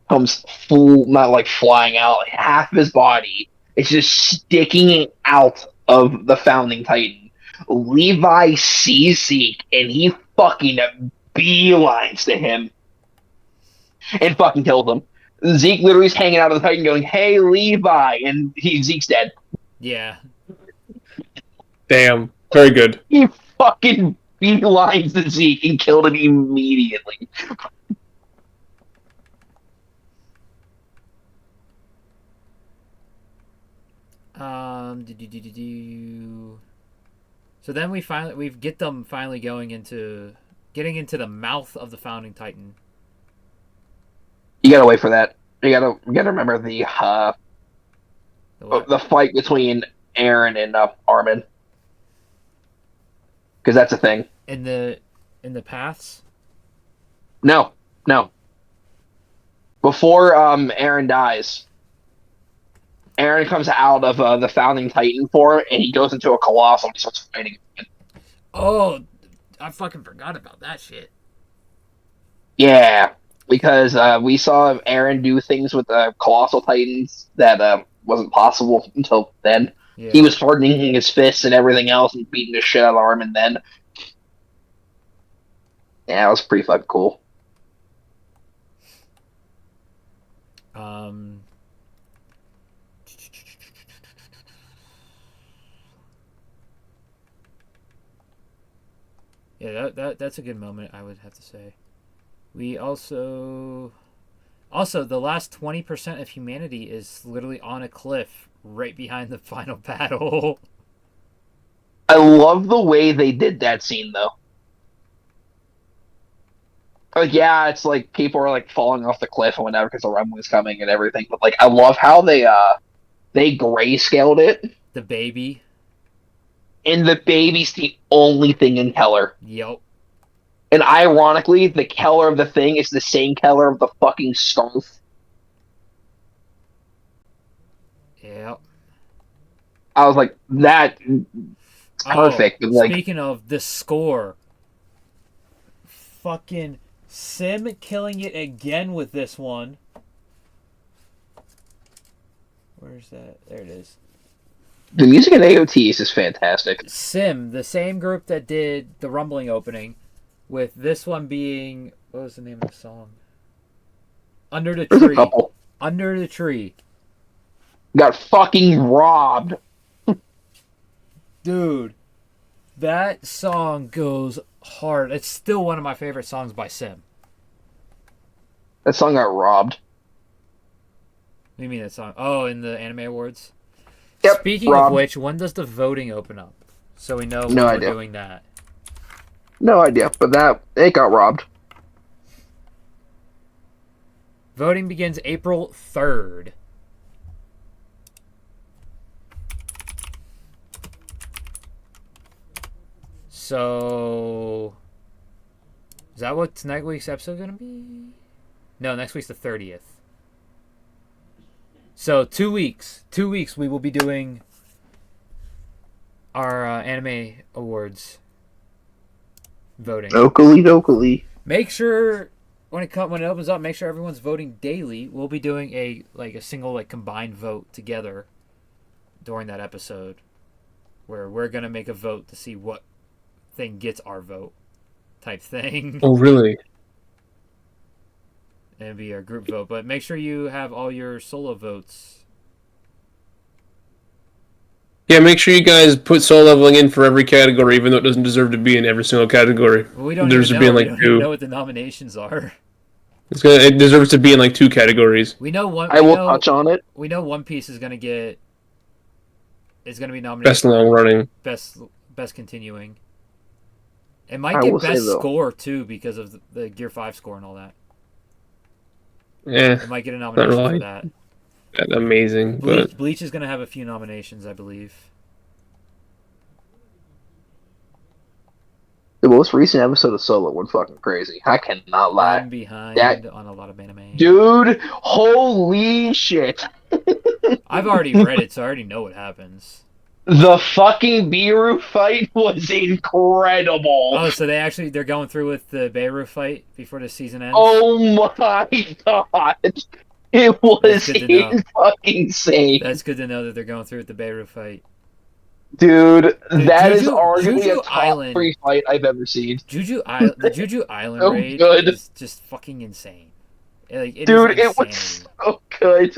comes full, not like flying out. Like half of his body It's just sticking out of the Founding Titan. Levi sees Zeke, and he fucking beelines to him and fucking kills him. Zeke literally is hanging out of the Titan going, "Hey, Levi," and Zeke's dead. Yeah. Damn. Very good. He fucking beelines to Zeke and killed him immediately. So then we get them finally getting into the mouth of the Founding Titan. You gotta wait for that. You gotta remember the fight between Aaron and Armin, because that's a thing. In the paths. No. Before Aaron dies, Aaron comes out of the Founding Titan form, and he goes into a Colossal and he starts fighting. Oh, I fucking forgot about that shit. Yeah, because we saw Aaron do things with the Colossal Titans that wasn't possible until then. Yeah. He was hardening his fists and everything else and beating the shit out of Armin then. Yeah, it was pretty fucking cool. Yeah, that's a good moment, I would have to say. We also the last 20% of humanity is literally on a cliff right behind the final battle. I love the way they did that scene though. Like, yeah, it's like people are like falling off the cliff and whatever because the rumbling is coming and everything. But like, I love how they grayscaled it. The baby. And the baby's the only thing in Keller. Yep. And ironically, the Keller of the thing is the same Keller of the fucking scarf. Yep. I was like, that's perfect. Like, speaking of the score, fucking Sim killing it again with this one. Where's that? There it is. the music in AOT is just fantastic. Sim, the same group that did the Rumbling opening, with this one being, what was the name of the song? Under the There's a Tree. couple. Under the Tree. Got fucking robbed. Dude, that song goes hard. It's still one of my favorite songs by Sim. That song got robbed. What do you mean that song? Oh, in the Anime Awards? Yep, Speaking robbed. of which, when does the voting open up? So we know when No we're idea. doing that. No idea, but it got robbed. Voting begins April 3rd. So, is that what next week's episode is going to be? No, next week's the 30th. So 2 weeks. 2 weeks we will be doing our Anime Awards voting. Oakley dokley. Make sure when it opens up, make sure everyone's voting daily. We'll be doing a single combined vote together during that episode, where we're gonna make a vote to see what thing gets our vote, type thing. Oh, really? And it'll be our group vote, but make sure you have all your solo votes. Yeah, make sure you guys put soul leveling in for every category, even though it doesn't deserve to be in every single category. Well, we don't There's even know. being We like don't two. even know what the nominations are. It deserves to be in like 2 categories. We know one. I will touch on it. We know One Piece is gonna be nominated Best long running. best continuing. It might I get will say, best though- score too because of the Gear 5 score and all that. Yeah, It might get a nomination really for that. amazing, but Bleach is gonna have a few nominations, I believe. The most recent episode of Solo went fucking crazy. I cannot lie. I'm behind That- on a lot of anime. Dude, holy shit. I've already read it, so I already know what happens. The fucking Biru fight was incredible. Oh, so they're going through with the Beirut fight before the season ends? Oh my god. It was That's good to know. fucking insane. That's good to know that they're going through with the Beirut fight. Dude, that is Juju- arguably Juju a top Island. 3 fight I've ever seen. The Juju Island So raid good. is just fucking insane. Like, Dude, is it was insanity. so good.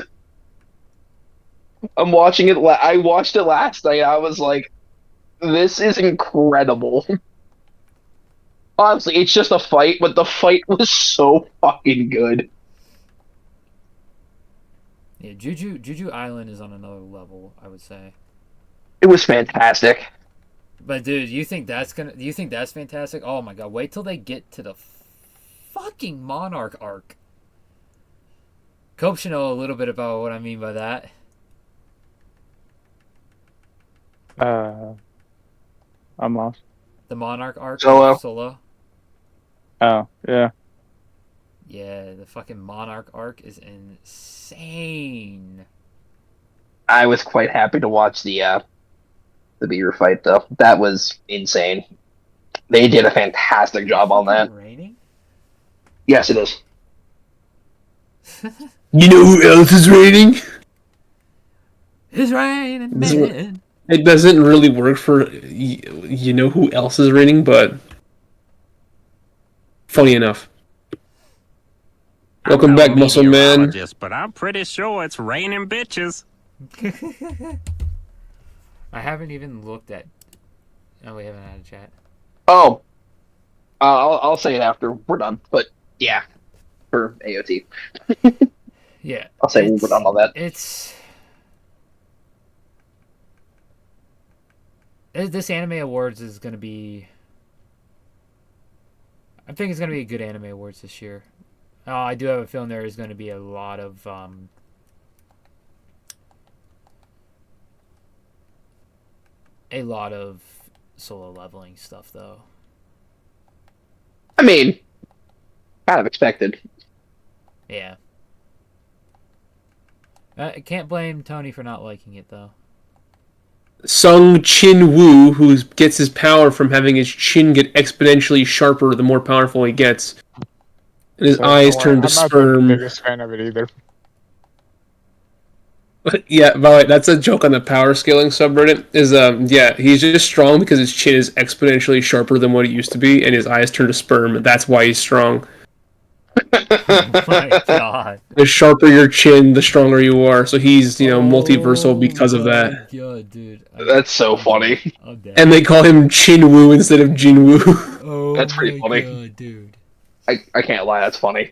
I'm watching it. I watched it last night. I was like, this is incredible. Honestly, it's just a fight, but the fight was so fucking good. Yeah, Juju Island is on another level, I would say. It was fantastic. But dude, you think that's fantastic? Oh my god, wait till they get to the fucking Monarch arc. Cope should know a little bit about what I mean by that. I'm lost. The Monarch arc Solo. Solo. Oh, yeah. Yeah, the fucking Monarch arc is insane. I was quite happy to watch the Beaver fight, though. That was insane. They did a fantastic job on that. Raining? Yes, it is. You know who else is raining? It's raining, This is what- man. It doesn't really work for you know who else is raining, but funny enough. Welcome I'm no back, Muscle Man. meteorologist, but I'm pretty sure it's raining bitches. I haven't even looked at. Oh, we haven't had a chat. Oh, I'll say it after we're done. But yeah, for AOT, Yeah, I'll say we're done on that. This anime awards is gonna be. I think it's gonna be a good anime awards this year. I do have a feeling there is going to be a lot of solo leveling stuff, though. I mean, kind of expected. Yeah. I can't blame Tony for not liking it, though. Sung Chin Woo, who gets his power from having his chin get exponentially sharper the more powerful he gets. And his eyes turn to I'm not sperm. the biggest fan of it either. Yeah, by the way, that's a joke on the power scaling subreddit. He's just strong because his chin is exponentially sharper than what it used to be, and his eyes turn to sperm. That's why he's strong. Oh my god. The sharper your chin, the stronger you are. So he's, multiversal because of that. God, dude. That's so funny. I'm dead. And they call him Chin Woo instead of Jin Woo. Oh That's pretty my funny. God, dude. I can't lie, that's funny.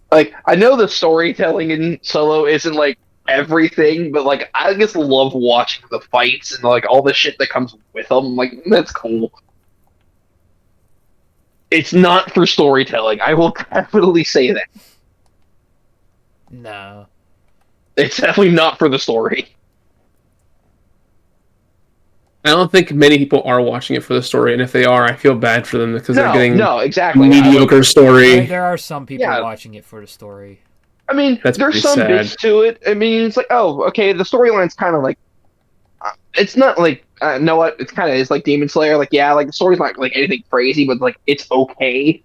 Like, I know the storytelling in Solo isn't like everything, but like I just love watching the fights and like all the shit that comes with them. Like, that's cool. It's not for storytelling. I will definitely say that. No. It's definitely not for the story. I don't think many people are watching it for the story, and if they are, I feel bad for them because they're getting No, exactly. mediocre story. There are some people Yeah. watching it for the story. I mean, That's there's pretty some sad. bits to it. I mean, it's like, oh, okay, the storyline's kind of like, it's not like, know what? It's kind of is like Demon Slayer. Like, yeah, like the story's not like anything crazy, but like it's okay.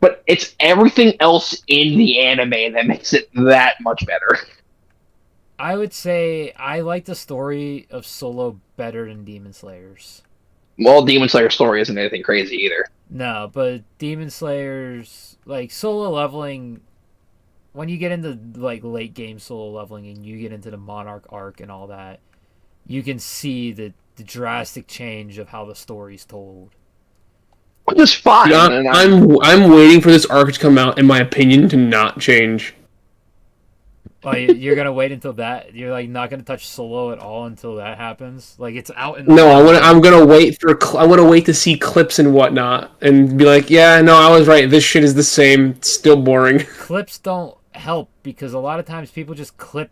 But it's everything else in the anime that makes it that much better. I would say I like the story of Solo better than Demon Slayer's. Well, Demon Slayer's story isn't anything crazy either. No, but Demon Slayer's like solo leveling. When you get into like late game solo leveling and you get into the Monarch arc and all that, you can see the drastic change of how the story's told. Which is fine. Yeah, and I'm waiting for this arc to come out, in my opinion, to not change. Well, you're gonna wait until that. You're like not gonna touch Solo at all until that happens. Like it's out in. No, I'm gonna wait to see clips and whatnot, and be like, yeah, no, I was right. This shit is the same. It's still boring. Clips don't help because a lot of times people just clip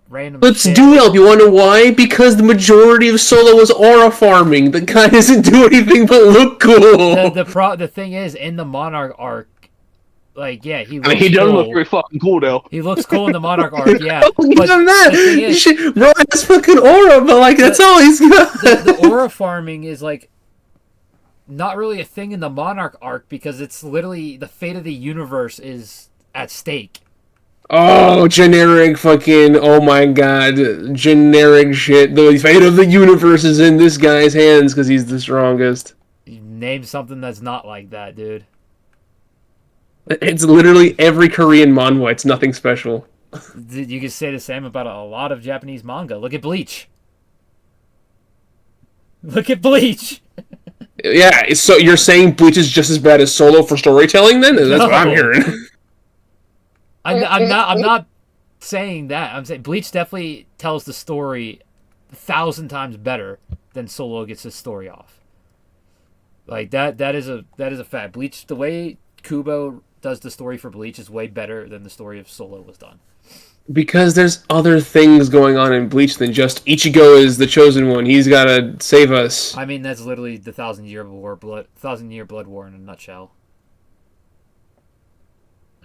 random. Clips shit. do help. You want to know why? Because the majority of Solo was aura farming. The guy doesn't do anything but look cool. The thing is, in the Monarch arc, like yeah, he he does cool. look pretty fucking cool though. He looks cool in the Monarch arc, yeah. He's But done that. the thing is, Shit, bro, that's fucking aura, but like that's all he's got. the aura farming is like not really a thing in the Monarch arc because it's literally the fate of the universe is at stake. Oh, generic fucking, oh my god, generic shit. The fate of the universe is in this guy's hands because he's the strongest. You name something that's not like that, dude. It's literally every Korean manhwa. It's nothing special. You could say the same about a lot of Japanese manga. Look at Bleach. Look at Bleach. Yeah, so you're saying Bleach is just as bad as Solo for storytelling then? That's what I'm hearing. I'm not saying that. I'm saying Bleach definitely tells the story 1,000 times better than Solo gets his story off. Like that is a fact. Bleach, the way Kubo does the story for Bleach is way better than the story of Solo was done. Because there's other things going on in Bleach than just Ichigo is the chosen one. He's gotta save us. I mean, that's literally the 1,000-year blood war in a nutshell.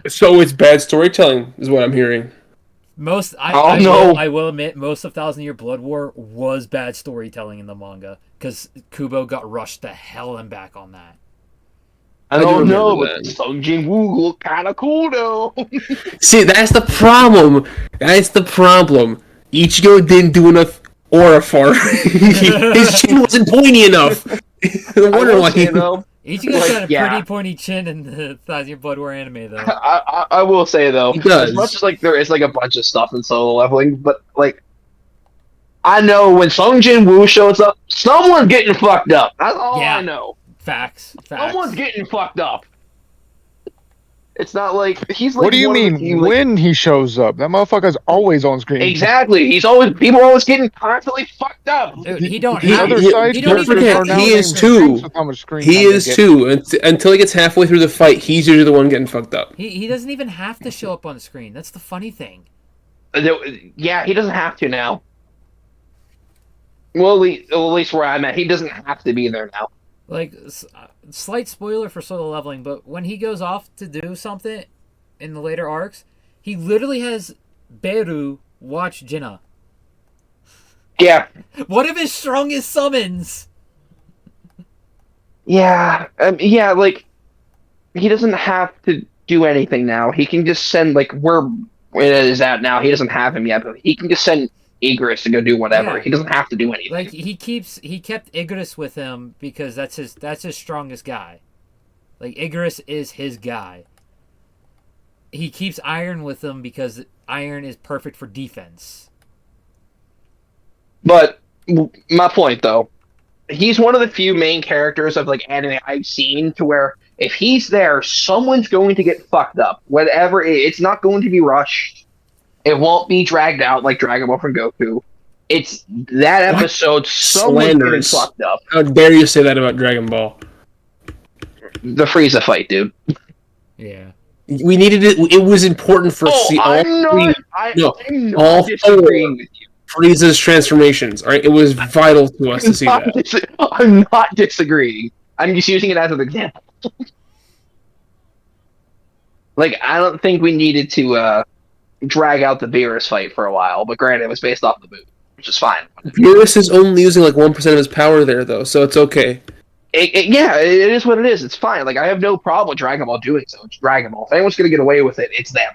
So it's bad storytelling, is what I'm hearing. I will admit, most of 1,000-year blood war was bad storytelling in the manga because Kubo got rushed to hell and back on that. I don't know, but Sung Jin Woo look kind of cool though. See, that's the problem. Ichigo didn't do enough aura far. His chin wasn't pointy enough. No wonder why. Ichigo's got a pretty pointy chin in the 1,000-year blood war anime, though. I will say though, as much as like there is like a bunch of stuff in Solo Leveling, but like I know when Sung Jin Woo shows up, someone's getting fucked up. That's all I know. Facts. Someone's getting fucked up. It's not like he's like. What do you mean when he shows up? That motherfucker's always on screen. Exactly. People are always getting constantly fucked up. Dude, he is too. He is too. Until he gets halfway through the fight, he's usually the one getting fucked up. He doesn't even have to show up on screen. That's the funny thing. Yeah, he doesn't have to now. Well, at least where I'm at, he doesn't have to be there now. Like, slight spoiler for Solo Leveling, but when he goes off to do something in the later arcs, he literally has Beru watch Jinna. Yeah. One of his strongest summons. Yeah. Yeah, like, he doesn't have to do anything now. He can just send, like, where it is at now. He doesn't have him yet, but he can just send Igris to go do whatever. Yeah. He doesn't have to do anything. Like he kept Igris with him because that's his strongest guy. Like Igris is his guy. He keeps Iron with him because Iron is perfect for defense. But my point though, he's one of the few main characters of like anime I've seen to where if he's there, someone's going to get fucked up. Whatever, it's not going to be rushed. It won't be dragged out like Dragon Ball from Goku. It's that episode. Someone's getting fucked up. How dare you say that about Dragon Ball? The Frieza fight, dude. Yeah. We needed it. It was important for I'm not disagreeing with you. Frieza's transformations. All right, it was vital to us to see that. I'm not disagreeing. I'm just using it as an example. Like, I don't think we needed to drag out the Beerus fight for a while, but granted, it was based off the boot, which is fine. Beerus is only using like 1% of his power there, though, so it's okay. It is what it is. It's fine. Like, I have no problem with Dragon Ball doing so. It's Dragon Ball. If anyone's going to get away with it, it's them.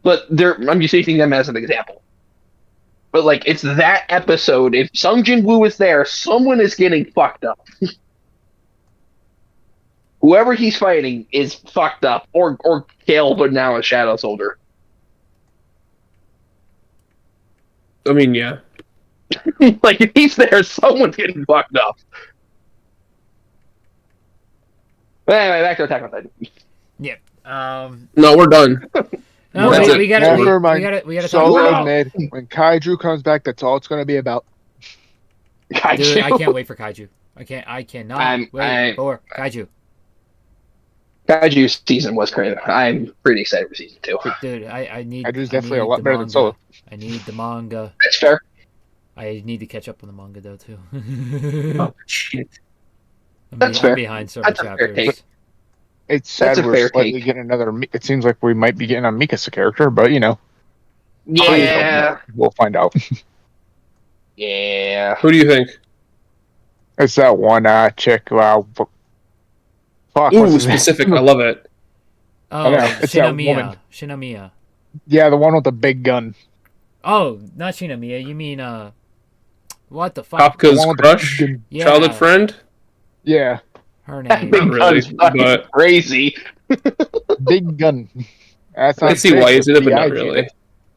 But I'm just using them as an example. But, like, it's that episode. If Sung Jin Woo is there, someone is getting fucked up. Whoever he's fighting is fucked up or killed, but now a Shadow Soldier. I mean, yeah. Like, if he's there, someone's getting fucked up. But anyway, back to Attack on Titan. Yep. No, we're done. No, we gotta Solo admit, when Kaiju comes back, that's all it's gonna be about. Kaiju. Dude, I can't wait for Kaiju. I cannot wait for Kaiju. Kaiju season was crazy. I'm pretty excited for season 2. Dude, I need. Kaiju's definitely a lot better than Solo. I need the manga. That's fair. I need to catch up on the manga though too. Oh shit. That's fair. I'm behind several chapters. It's sad we're slightly getting another. It seems like we might be getting a Mikasa character, but you know. Yeah. We'll find out. Yeah. Who do you think? It's that one chick. Wow. Fuck. What's Ooh, his specific. I name? love it. Oh, know, it's that woman. Shinomiya. Yeah, the one with the big gun. Oh, not Shinomiya. You mean what the fuck? The Kafka's one with the big crush, gun. childhood Yeah, friend. Yeah, her That name. Not big really, gun's fucking but crazy. big gun. That's I not see why big. he's That's in it, but not B-I-G. really.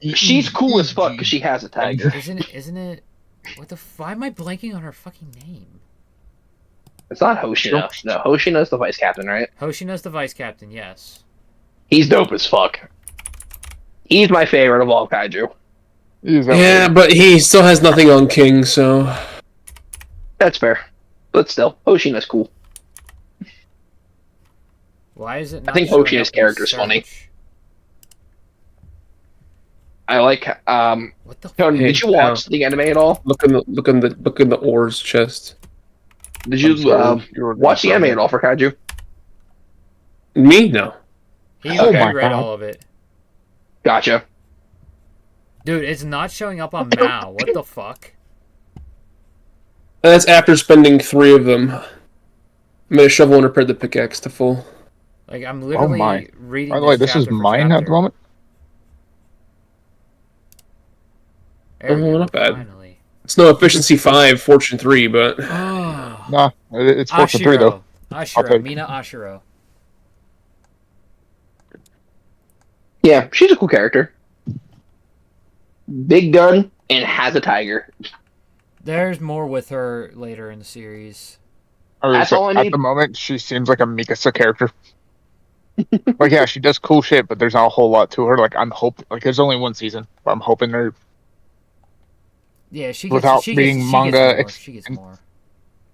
That's She's cool as fuck because E-E-E-G. she has a tiger. Isn't it? What the? Why am I blanking on her fucking name? It's not Hoshino. No, Hoshino's the vice captain, right? Hoshino's the vice captain. Yes. He's dope as fuck. He's my favorite of all kaiju. He's Yeah, outrageous. but he still has nothing on King, so That's fair. But still, Hoshino's cool. Why is it I not think showing Hoshino's up in character's funny. search? I like. What the? Tony, Hey, did you watch the anime at all? look in the oars chest. Did I'm you sorry, you were watch the gonna anime at all for kaiju? Me? No. He Oh he my read God. all of it. Gotcha. Dude, it's not showing up on Mao. What the fuck? That's after spending 3 of them. I made a shovel and repaired the pickaxe to full. Like I'm my. literally reading By the way, this is chapter for mine at chapter. the moment. There we Oh, go. not bad. Finally. It's no efficiency 5, fortune 3, but Oh. Nah, it's Fortune 3 though. Ashiro. take it. Mina Ashiro. Yeah, she's a cool character. Big gun and has a tiger. There's more with her later in the series. That's all I At need. the moment, she seems like a Mikasa character. Like, yeah, she does cool shit, but there's not a whole lot to her. Like, I'm hoping, like, there's only one season, but I'm hoping they're Yeah, she gets Without she reading gets, she manga gets more. She gets more.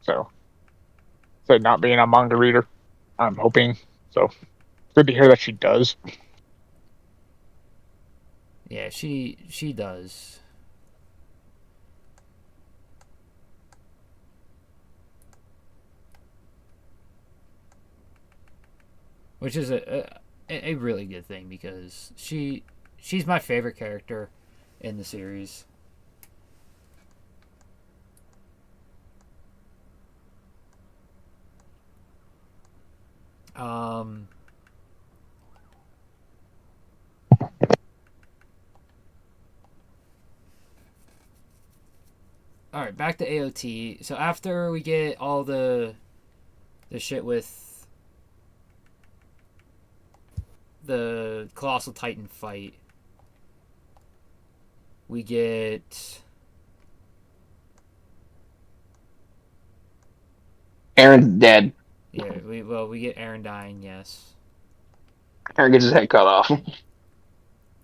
so. So not being a manga reader, I'm hoping. So it's good to hear that she does. Yeah, she does. Which is a really good thing because she's my favorite character in the series. Um All right, back to AOT. So after we get all the shit with the Colossal Titan fight, we get Aaron's dead. we get Aaron dying, yes. Aaron gets his head cut off.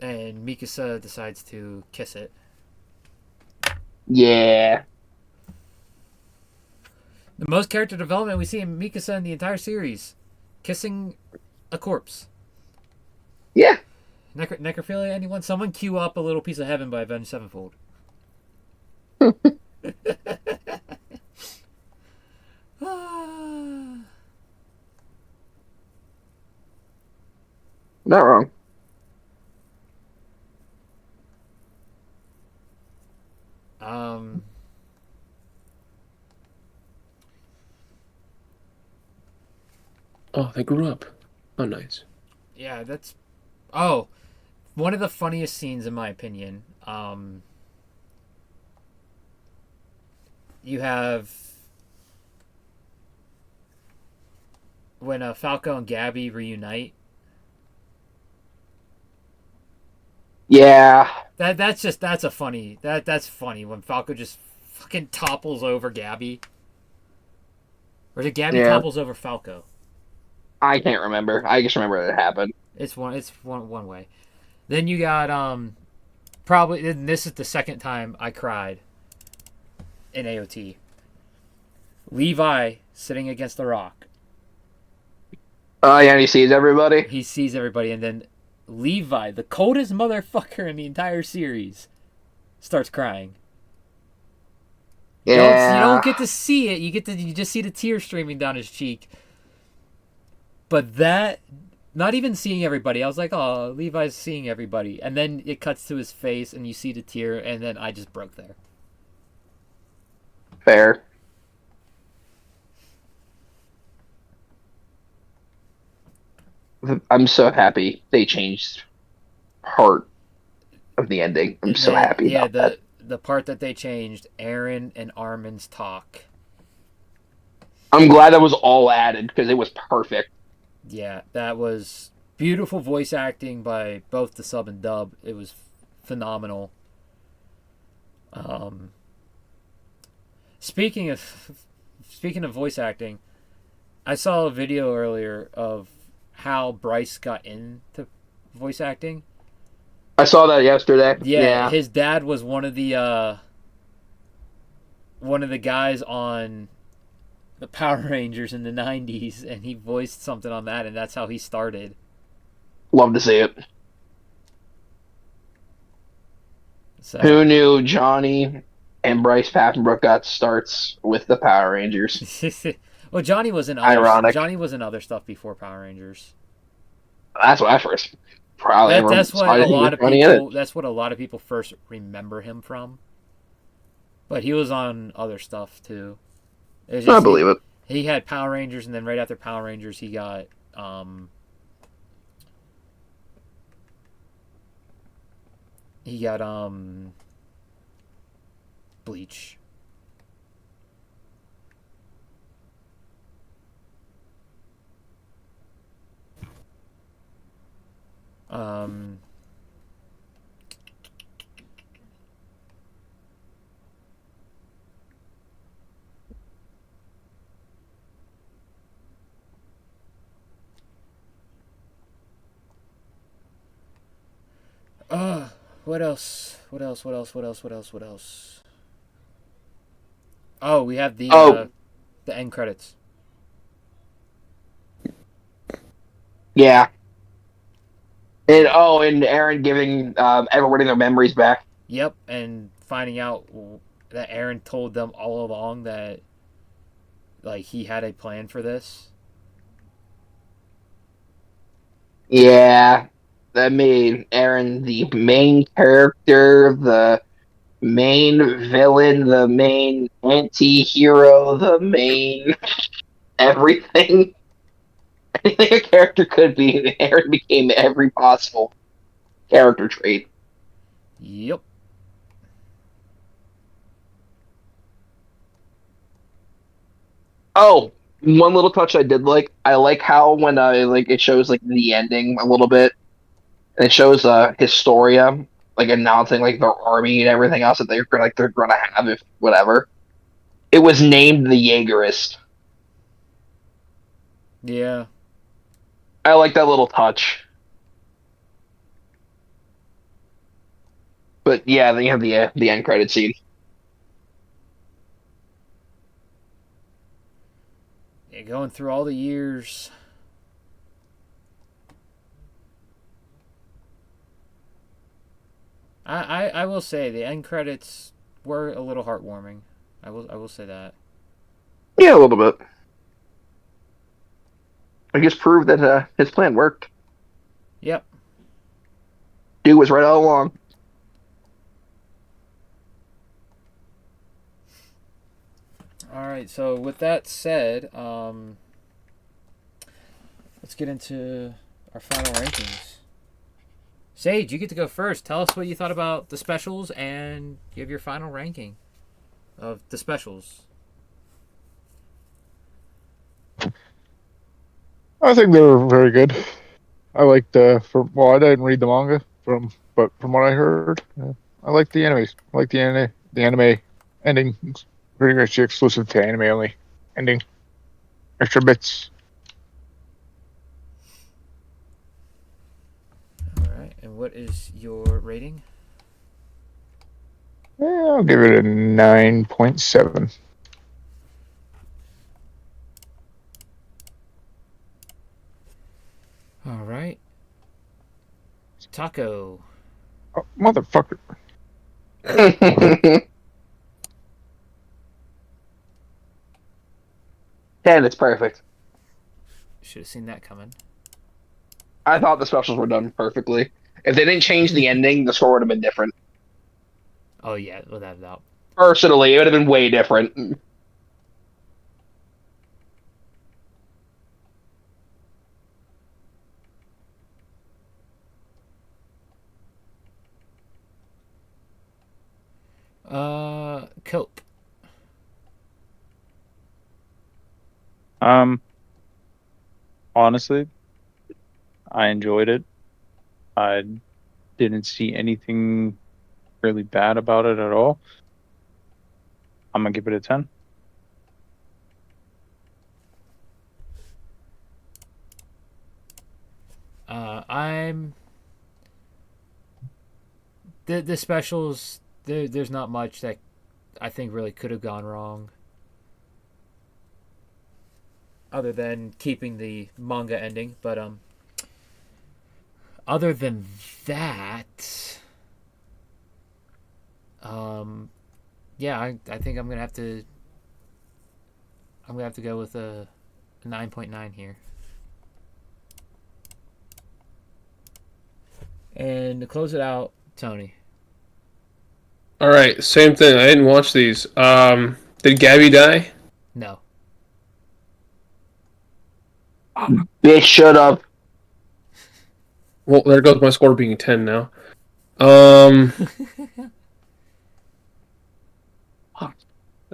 And Mikasa decides to kiss it. Yeah. The most character development we see in Mikasa in the entire series. Kissing a corpse. Yeah. Necrophilia, anyone? Someone queue up A Little Piece of Heaven by Avenged Sevenfold. Not wrong. Um, oh, they grew up. Oh, nice. yeah, that's... Oh, one of the funniest scenes in my opinion. You have... When Falco and Gabby reunite. Yeah. That's a funny... That's funny when Falco just fucking topples over Gabby. Or did Gabby topples over Falco? I can't remember. I just remember that it happened. It's one way. Then you got probably, and this is the second time I cried in AOT. Levi sitting against the rock. Oh, yeah, and he sees everybody. He sees everybody, and then Levi, the coldest motherfucker in the entire series, starts crying. Yeah. You don't get to see it. You just see the tears streaming down his cheek. But that, not even seeing everybody, I was like, oh, Levi's seeing everybody. And then it cuts to his face, and you see the tear, and then I just broke there. Fair. I'm so happy they changed part of the ending. I'm so happy Yeah, about that. the part that they changed, Aaron and Armin's talk. I'm glad that was all added because it was perfect. Yeah, that was beautiful voice acting by both the sub and dub. It was phenomenal. Um, speaking of voice acting, I saw a video earlier of how Bryce got into voice acting. I saw that yesterday. Yeah, Yeah. his dad was one of the guys on the Power Rangers in the '90s, and he voiced something on that, and that's how he started. Love to see it. Who So, knew Johnny and Bryce Papenbrook got starts with the Power Rangers? well, Ironic. Johnny was in other stuff before Power Rangers. That's what I first probably ever That's what saw a anything lot with of Johnny in it. people. That's what a lot of people first remember him from. But he was on other stuff too. It was I just believe it. he had Power Rangers, and then right after Power Rangers, he got he got Bleach. Um, what else? What else? What else? What else? What else? What else? Oh, we have Oh, the end credits. yeah. And Aaron giving everybody their memories back. Yep, and finding out that Aaron told them all along that like he had a plan for this. Yeah. That made Aaron the main character, the main villain, the main anti-hero, the main everything. Anything a character could be, Aaron became every possible character trait. Yep. Oh, one little touch I did like. I like how when it shows like the ending a little bit, and it shows Historia like announcing like their army and everything else that they're gonna have if whatever. It was named the Jaegerist. Yeah. I like that little touch. But yeah, then you have the end credit scene. Yeah, going through all the years. I will say the end credits were a little heartwarming. I will say that. Yeah, a little bit. I guess proved that his plan worked. Yep. Dude was right all along. All right. So with that said, let's get into our final rankings. Sage, you get to go first. Tell us what you thought about the specials and give your final ranking of the specials. I think they were very good. I liked I didn't read the manga but from what I heard, I liked the animes. I like the anime ending. It's pretty much exclusive to anime only ending. Extra bits. All right. And what is your rating? Yeah, I'll give it a 9.7. All right. Taco. Oh, motherfucker. 10, it's perfect. Should have seen that coming. I thought the specials were done perfectly. If they didn't change the ending, the score would have been different. Oh yeah, without a doubt. Personally, it would have been way different. Cope. Honestly, I enjoyed it. I didn't see anything really bad about it at all. I'm gonna give it a 10. I'm the specials. There's not much that I think really could have gone wrong, other than keeping the manga ending. But other than that, yeah, I think I'm gonna have to go with a 9.9 here. And to close it out, Tony. All right, same thing. I didn't watch these. Did Gabby die? No. Bitch, shut up. Well, there goes my score being 10 now. I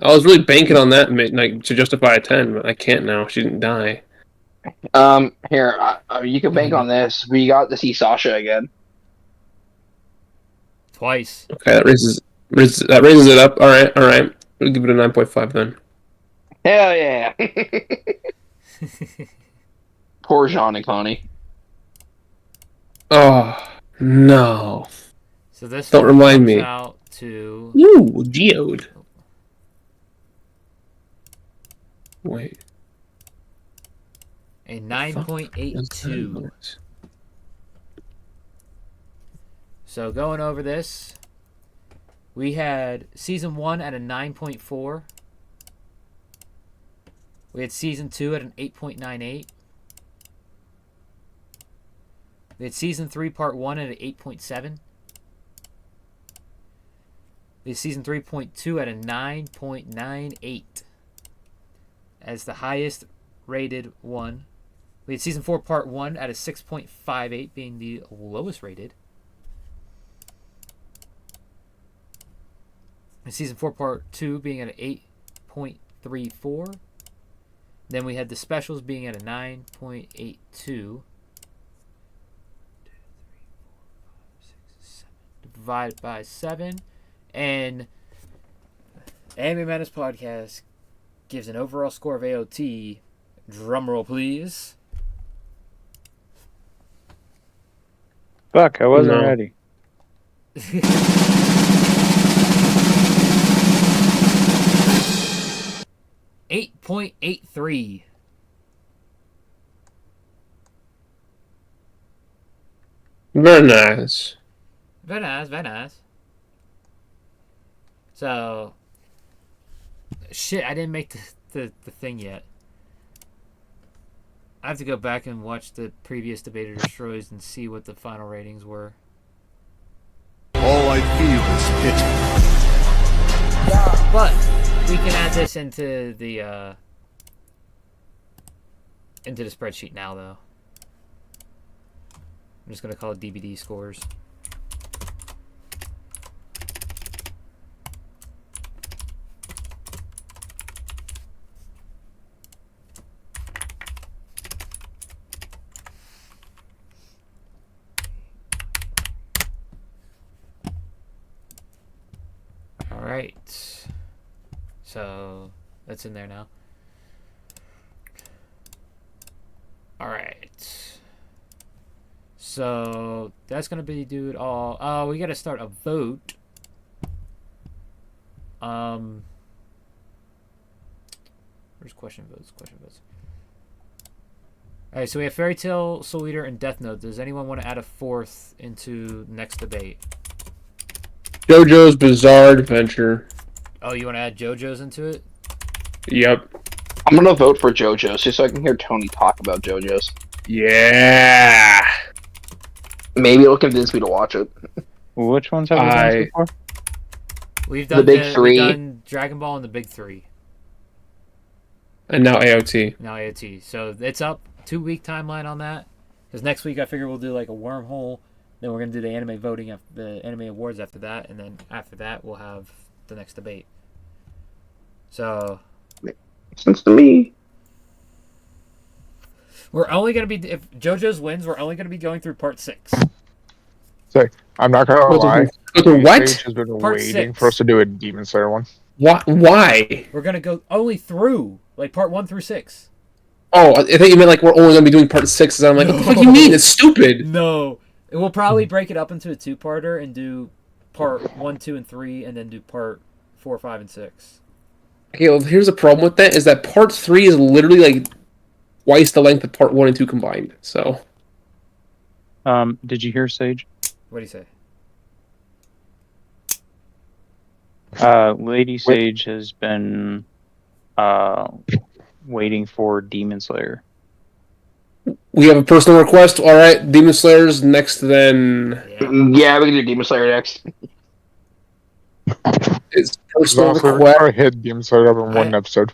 was really banking on that to justify a 10, but I can't now. She didn't die. Here, you can bank on this. We got to see Sasha again. Twice. Okay, that raises it up. All right. We'll give it a 9.5 then. Hell yeah. Poor Jean and Connie. Oh no! So this Don't one remind comes me. out to Ooh, Geode. Wait. a 9.82. So going over this, we had season 1 at a 9.4. We had season 2 at an 8.98. We had season 3 part 1 at an 8.7. We had season 3.2 at a 9.98 as the highest rated one. We had season 4 part 1 at a 6.58 being the lowest rated. And season 4 part 2 being at an 8.34. Then we had the specials being at a 9.82. Divided by 7. And Anime Madness Podcast gives an overall score of AOT. Drumroll, please. Fuck, I wasn't ready. 8.83. Very nice. Very nice, very nice. So, shit, I didn't make the thing yet. I have to go back and watch the previous Debater Destroys and see what the final ratings were. All I feel is pity. But we can add this into the spreadsheet now, though. I'm just gonna call it DVD scores. All right. So that's in there now. All right. So that's gonna be do it all. Oh, we gotta start a vote. Where's question votes? All right, so we have Fairy Tail, Soul Eater, and Death Note. Does anyone want to add a fourth into next debate? JoJo's Bizarre Adventure. Oh, you want to add JoJo's into it? Yep. I'm gonna vote for JoJo's just so I can hear Tony talk about JoJo's. Yeah. Maybe it'll convince me to watch it. Which ones have we done so far? We've done The big three. We've done Dragon Ball and the big three. And now AOT. Now AOT. So it's up 2-week timeline on that. Because next week I figure we'll do like a wormhole. Then we're gonna do the anime voting after the anime awards after that, and then after that we'll have the next debate. So Sense to me. we're only going to be, if JoJo's wins, we're only going to be going through part 6. So I'm not gonna lie. What? Sage has been Part waiting 6. for us to do a Demon Slayer one. Why? We're going to go only through, like, part 1 through 6. Oh, I thought you meant like we're only going to be doing part 6. And I'm like, what the fuck you mean? It's stupid. No. We'll probably break it up into a 2-parter and do part 1, 2, and 3, and then do part 4, 5, and 6. Okay, well, here's the problem with that, is that part 3 is literally like twice the length of part 1 and 2 combined. So, Did you hear Sage? What do you say? Lady Sage has been waiting for Demon Slayer. we have a personal request. All right, Demon Slayer's next. Then Yeah, we can do Demon Slayer next. it's So personal honestly, we request. probably hit Demon Slayer up in one episode.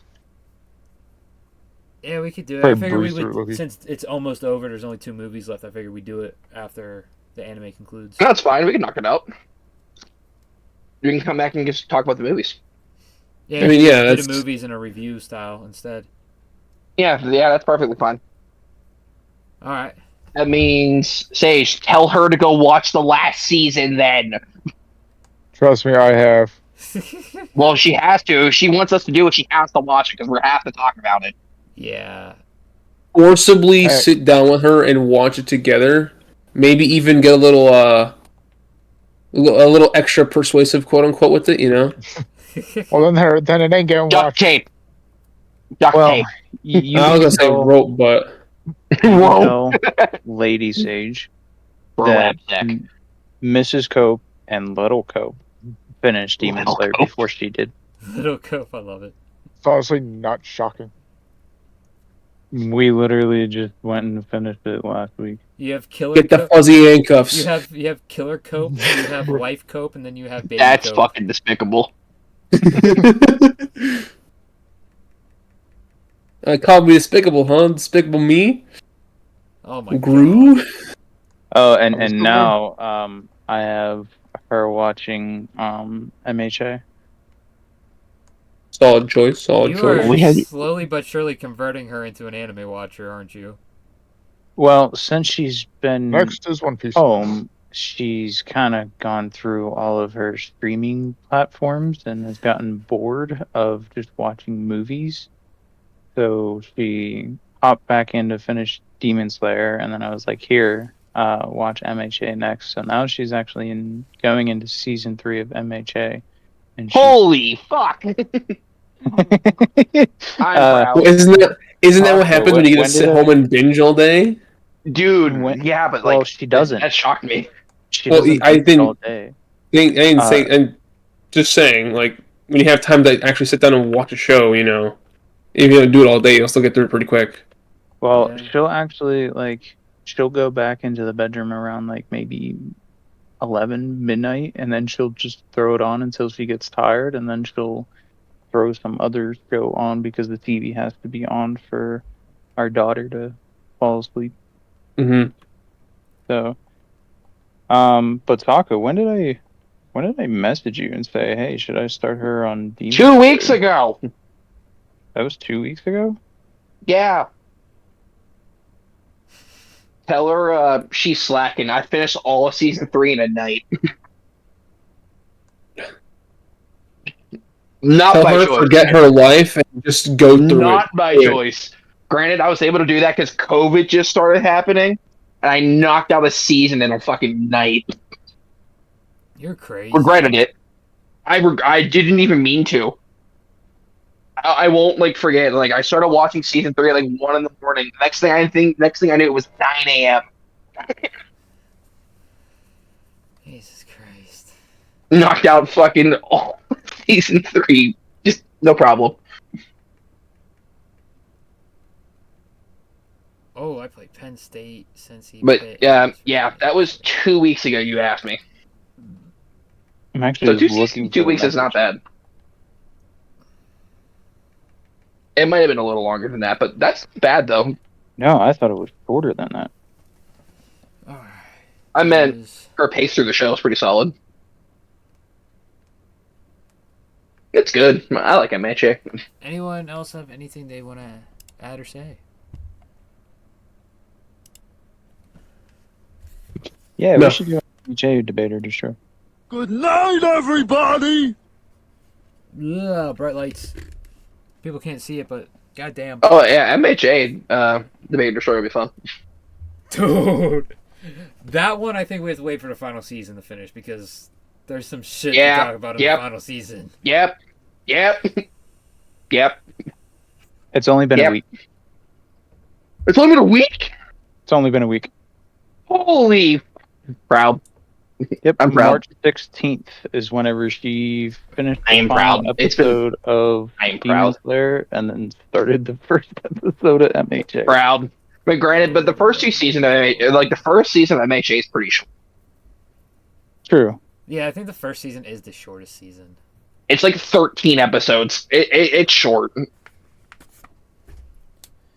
Yeah, we could do it. Probably I figured we breeze through would, Loki. since it's almost over, there's only 2 movies left, I figured we'd do it after the anime concludes. That's fine. We can knock it out. We can come back and just talk about the movies. Yeah, I mean, do yeah, the that's- movies in a review style instead. Yeah, that's perfectly fine. All right. That means, Sage, tell her to go watch the last season then. Trust me, I have. Well, she has to. If she wants us to do it, she has to watch it because we have to talk about it. Yeah. Forcibly Hey. sit down with her and watch it together. Maybe even get a little extra persuasive, quote unquote, with it. You know. Well, then it ain't getting Duct watched. tape. Duct Well, tape. you I was gonna say tell- rope, but Whoa. tell Lady Sage For that Labsack. Mrs. Cope and Little Cope finished Demon Little Slayer Cope. before she did. Little Cope, I love it. It's honestly not shocking. We literally just went and finished it last week. You have Killer get the Cope. fuzzy handcuffs. You have Killer Cope, you have Wife Cope, and then you have Baby That's Cope. fucking despicable. Call me despicable, huh? Despicable me? Oh my god. Gru? Oh, That was and the now I have her watching MHA. Solid choice, solid You choice. are We had- slowly but surely converting her into an anime watcher, aren't you? Well, since she's been Next is One Piece. home, she's kind of gone through all of her streaming platforms and has gotten bored of just watching movies. So she hopped back in to finish Demon Slayer, and then I was like, "Here, watch MHA next." So now she's actually going into season 3 of MHA, and she's, Holy fuck! I'm proud. Well, isn't that what happens when you get when to sit did home and binge all day? Dude, When- yeah, but well, like, she doesn't. That shocked me. She Well, doesn't I do it think- all day. I didn't say, I'm just saying, like, when you have time to actually sit down and watch a show, you know, if you don't do it all day, you'll still get through it pretty quick. Well, Yeah. she'll actually she'll go back into the bedroom around like maybe 11 midnight, and then she'll just throw it on until she gets tired, and then she'll throw some other show on because the TV has to be on for our daughter to fall asleep. Mm-hmm. So, but Taco, when did I message you and say, hey, should I start her on Demon 2 weeks Slayer? ago. That was 2 weeks ago? Yeah. Tell her she's slacking. I finished all of season 3 in a night. Not Tell by her choice. forget her life and just go through Not it. by Do it. choice. Granted, I was able to do that because COVID just started happening, and I knocked out a season in a fucking night. You're crazy. Regretted it. I didn't even mean to. I won't forget. I started watching season 3 at 1 in the morning. Next thing I knew, it was 9 a.m. Jesus Christ. Knocked out fucking all season 3. Just no problem. Oh, I played Penn State, Cincy. But Pitt. yeah, that was 2 weeks ago. You asked me. I'm So actually looking two for weeks is not bad. It might have been a little longer than that, but that's bad though. No, I thought it was shorter than that. Alright. I meant Is- her pace through the show is pretty solid. It's good. I like MHA. Anyone else have anything they want to add or say? Yeah, No. we should do a J debater to show. Good night, everybody! Yeah, bright lights. People can't see it, but goddamn. Oh yeah, MHA debate destroyer would be fun. Dude. That one, I think we have to wait for the final season to finish because there's some shit Yeah, to talk about in yep. the final season. Yep. It's only been Yep. a week. It's only been a week. It's only been a week. Holy, proud. Yep, I'm proud. March 16th is whenever she finished I am the final proud. It's been- episode of I am Demon proud. Slayer and then started the first episode of MHA. Proud. But granted, the first two seasons, the first season of MHA is pretty short. True. Yeah, I think the first season is the shortest season. It's like 13 episodes. It's short.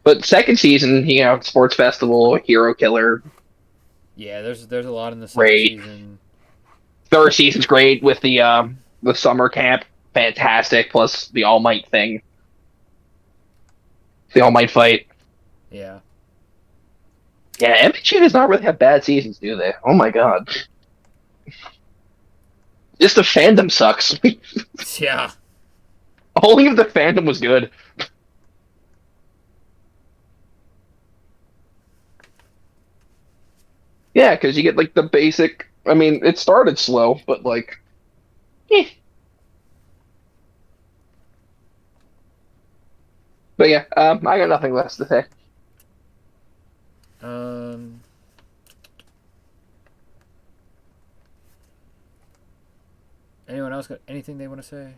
But second season, Sports Festival, Hero Killer. Yeah, there's a lot in the second Great. season. Third season's great with the summer camp. Fantastic. Plus the All Might thing. The All Might fight. Yeah. Yeah, MHA does not really have bad seasons, do they? Oh my god. Just the fandom sucks. Yeah. Only if the fandom was good. Yeah, because you get like the basic. I mean, it started slow, but like, But yeah, I got nothing less to say. Anyone else got anything they want to say?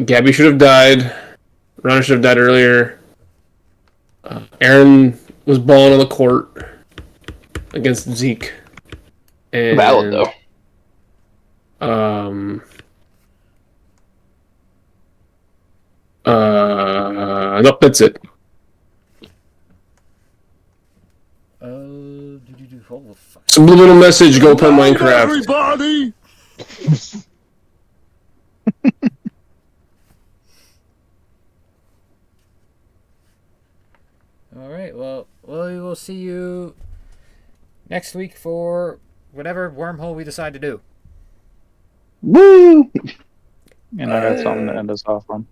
Gabby should have died. Rana should have died earlier. Aaron was balling on the court against Zeke. And, Valid though. No, that's it. Hold the fuck. Subliminal message, go play Night, Minecraft. everybody! All right. Well, we will see you next week for whatever wormhole we decide to do. Woo! And I got something to end us off on.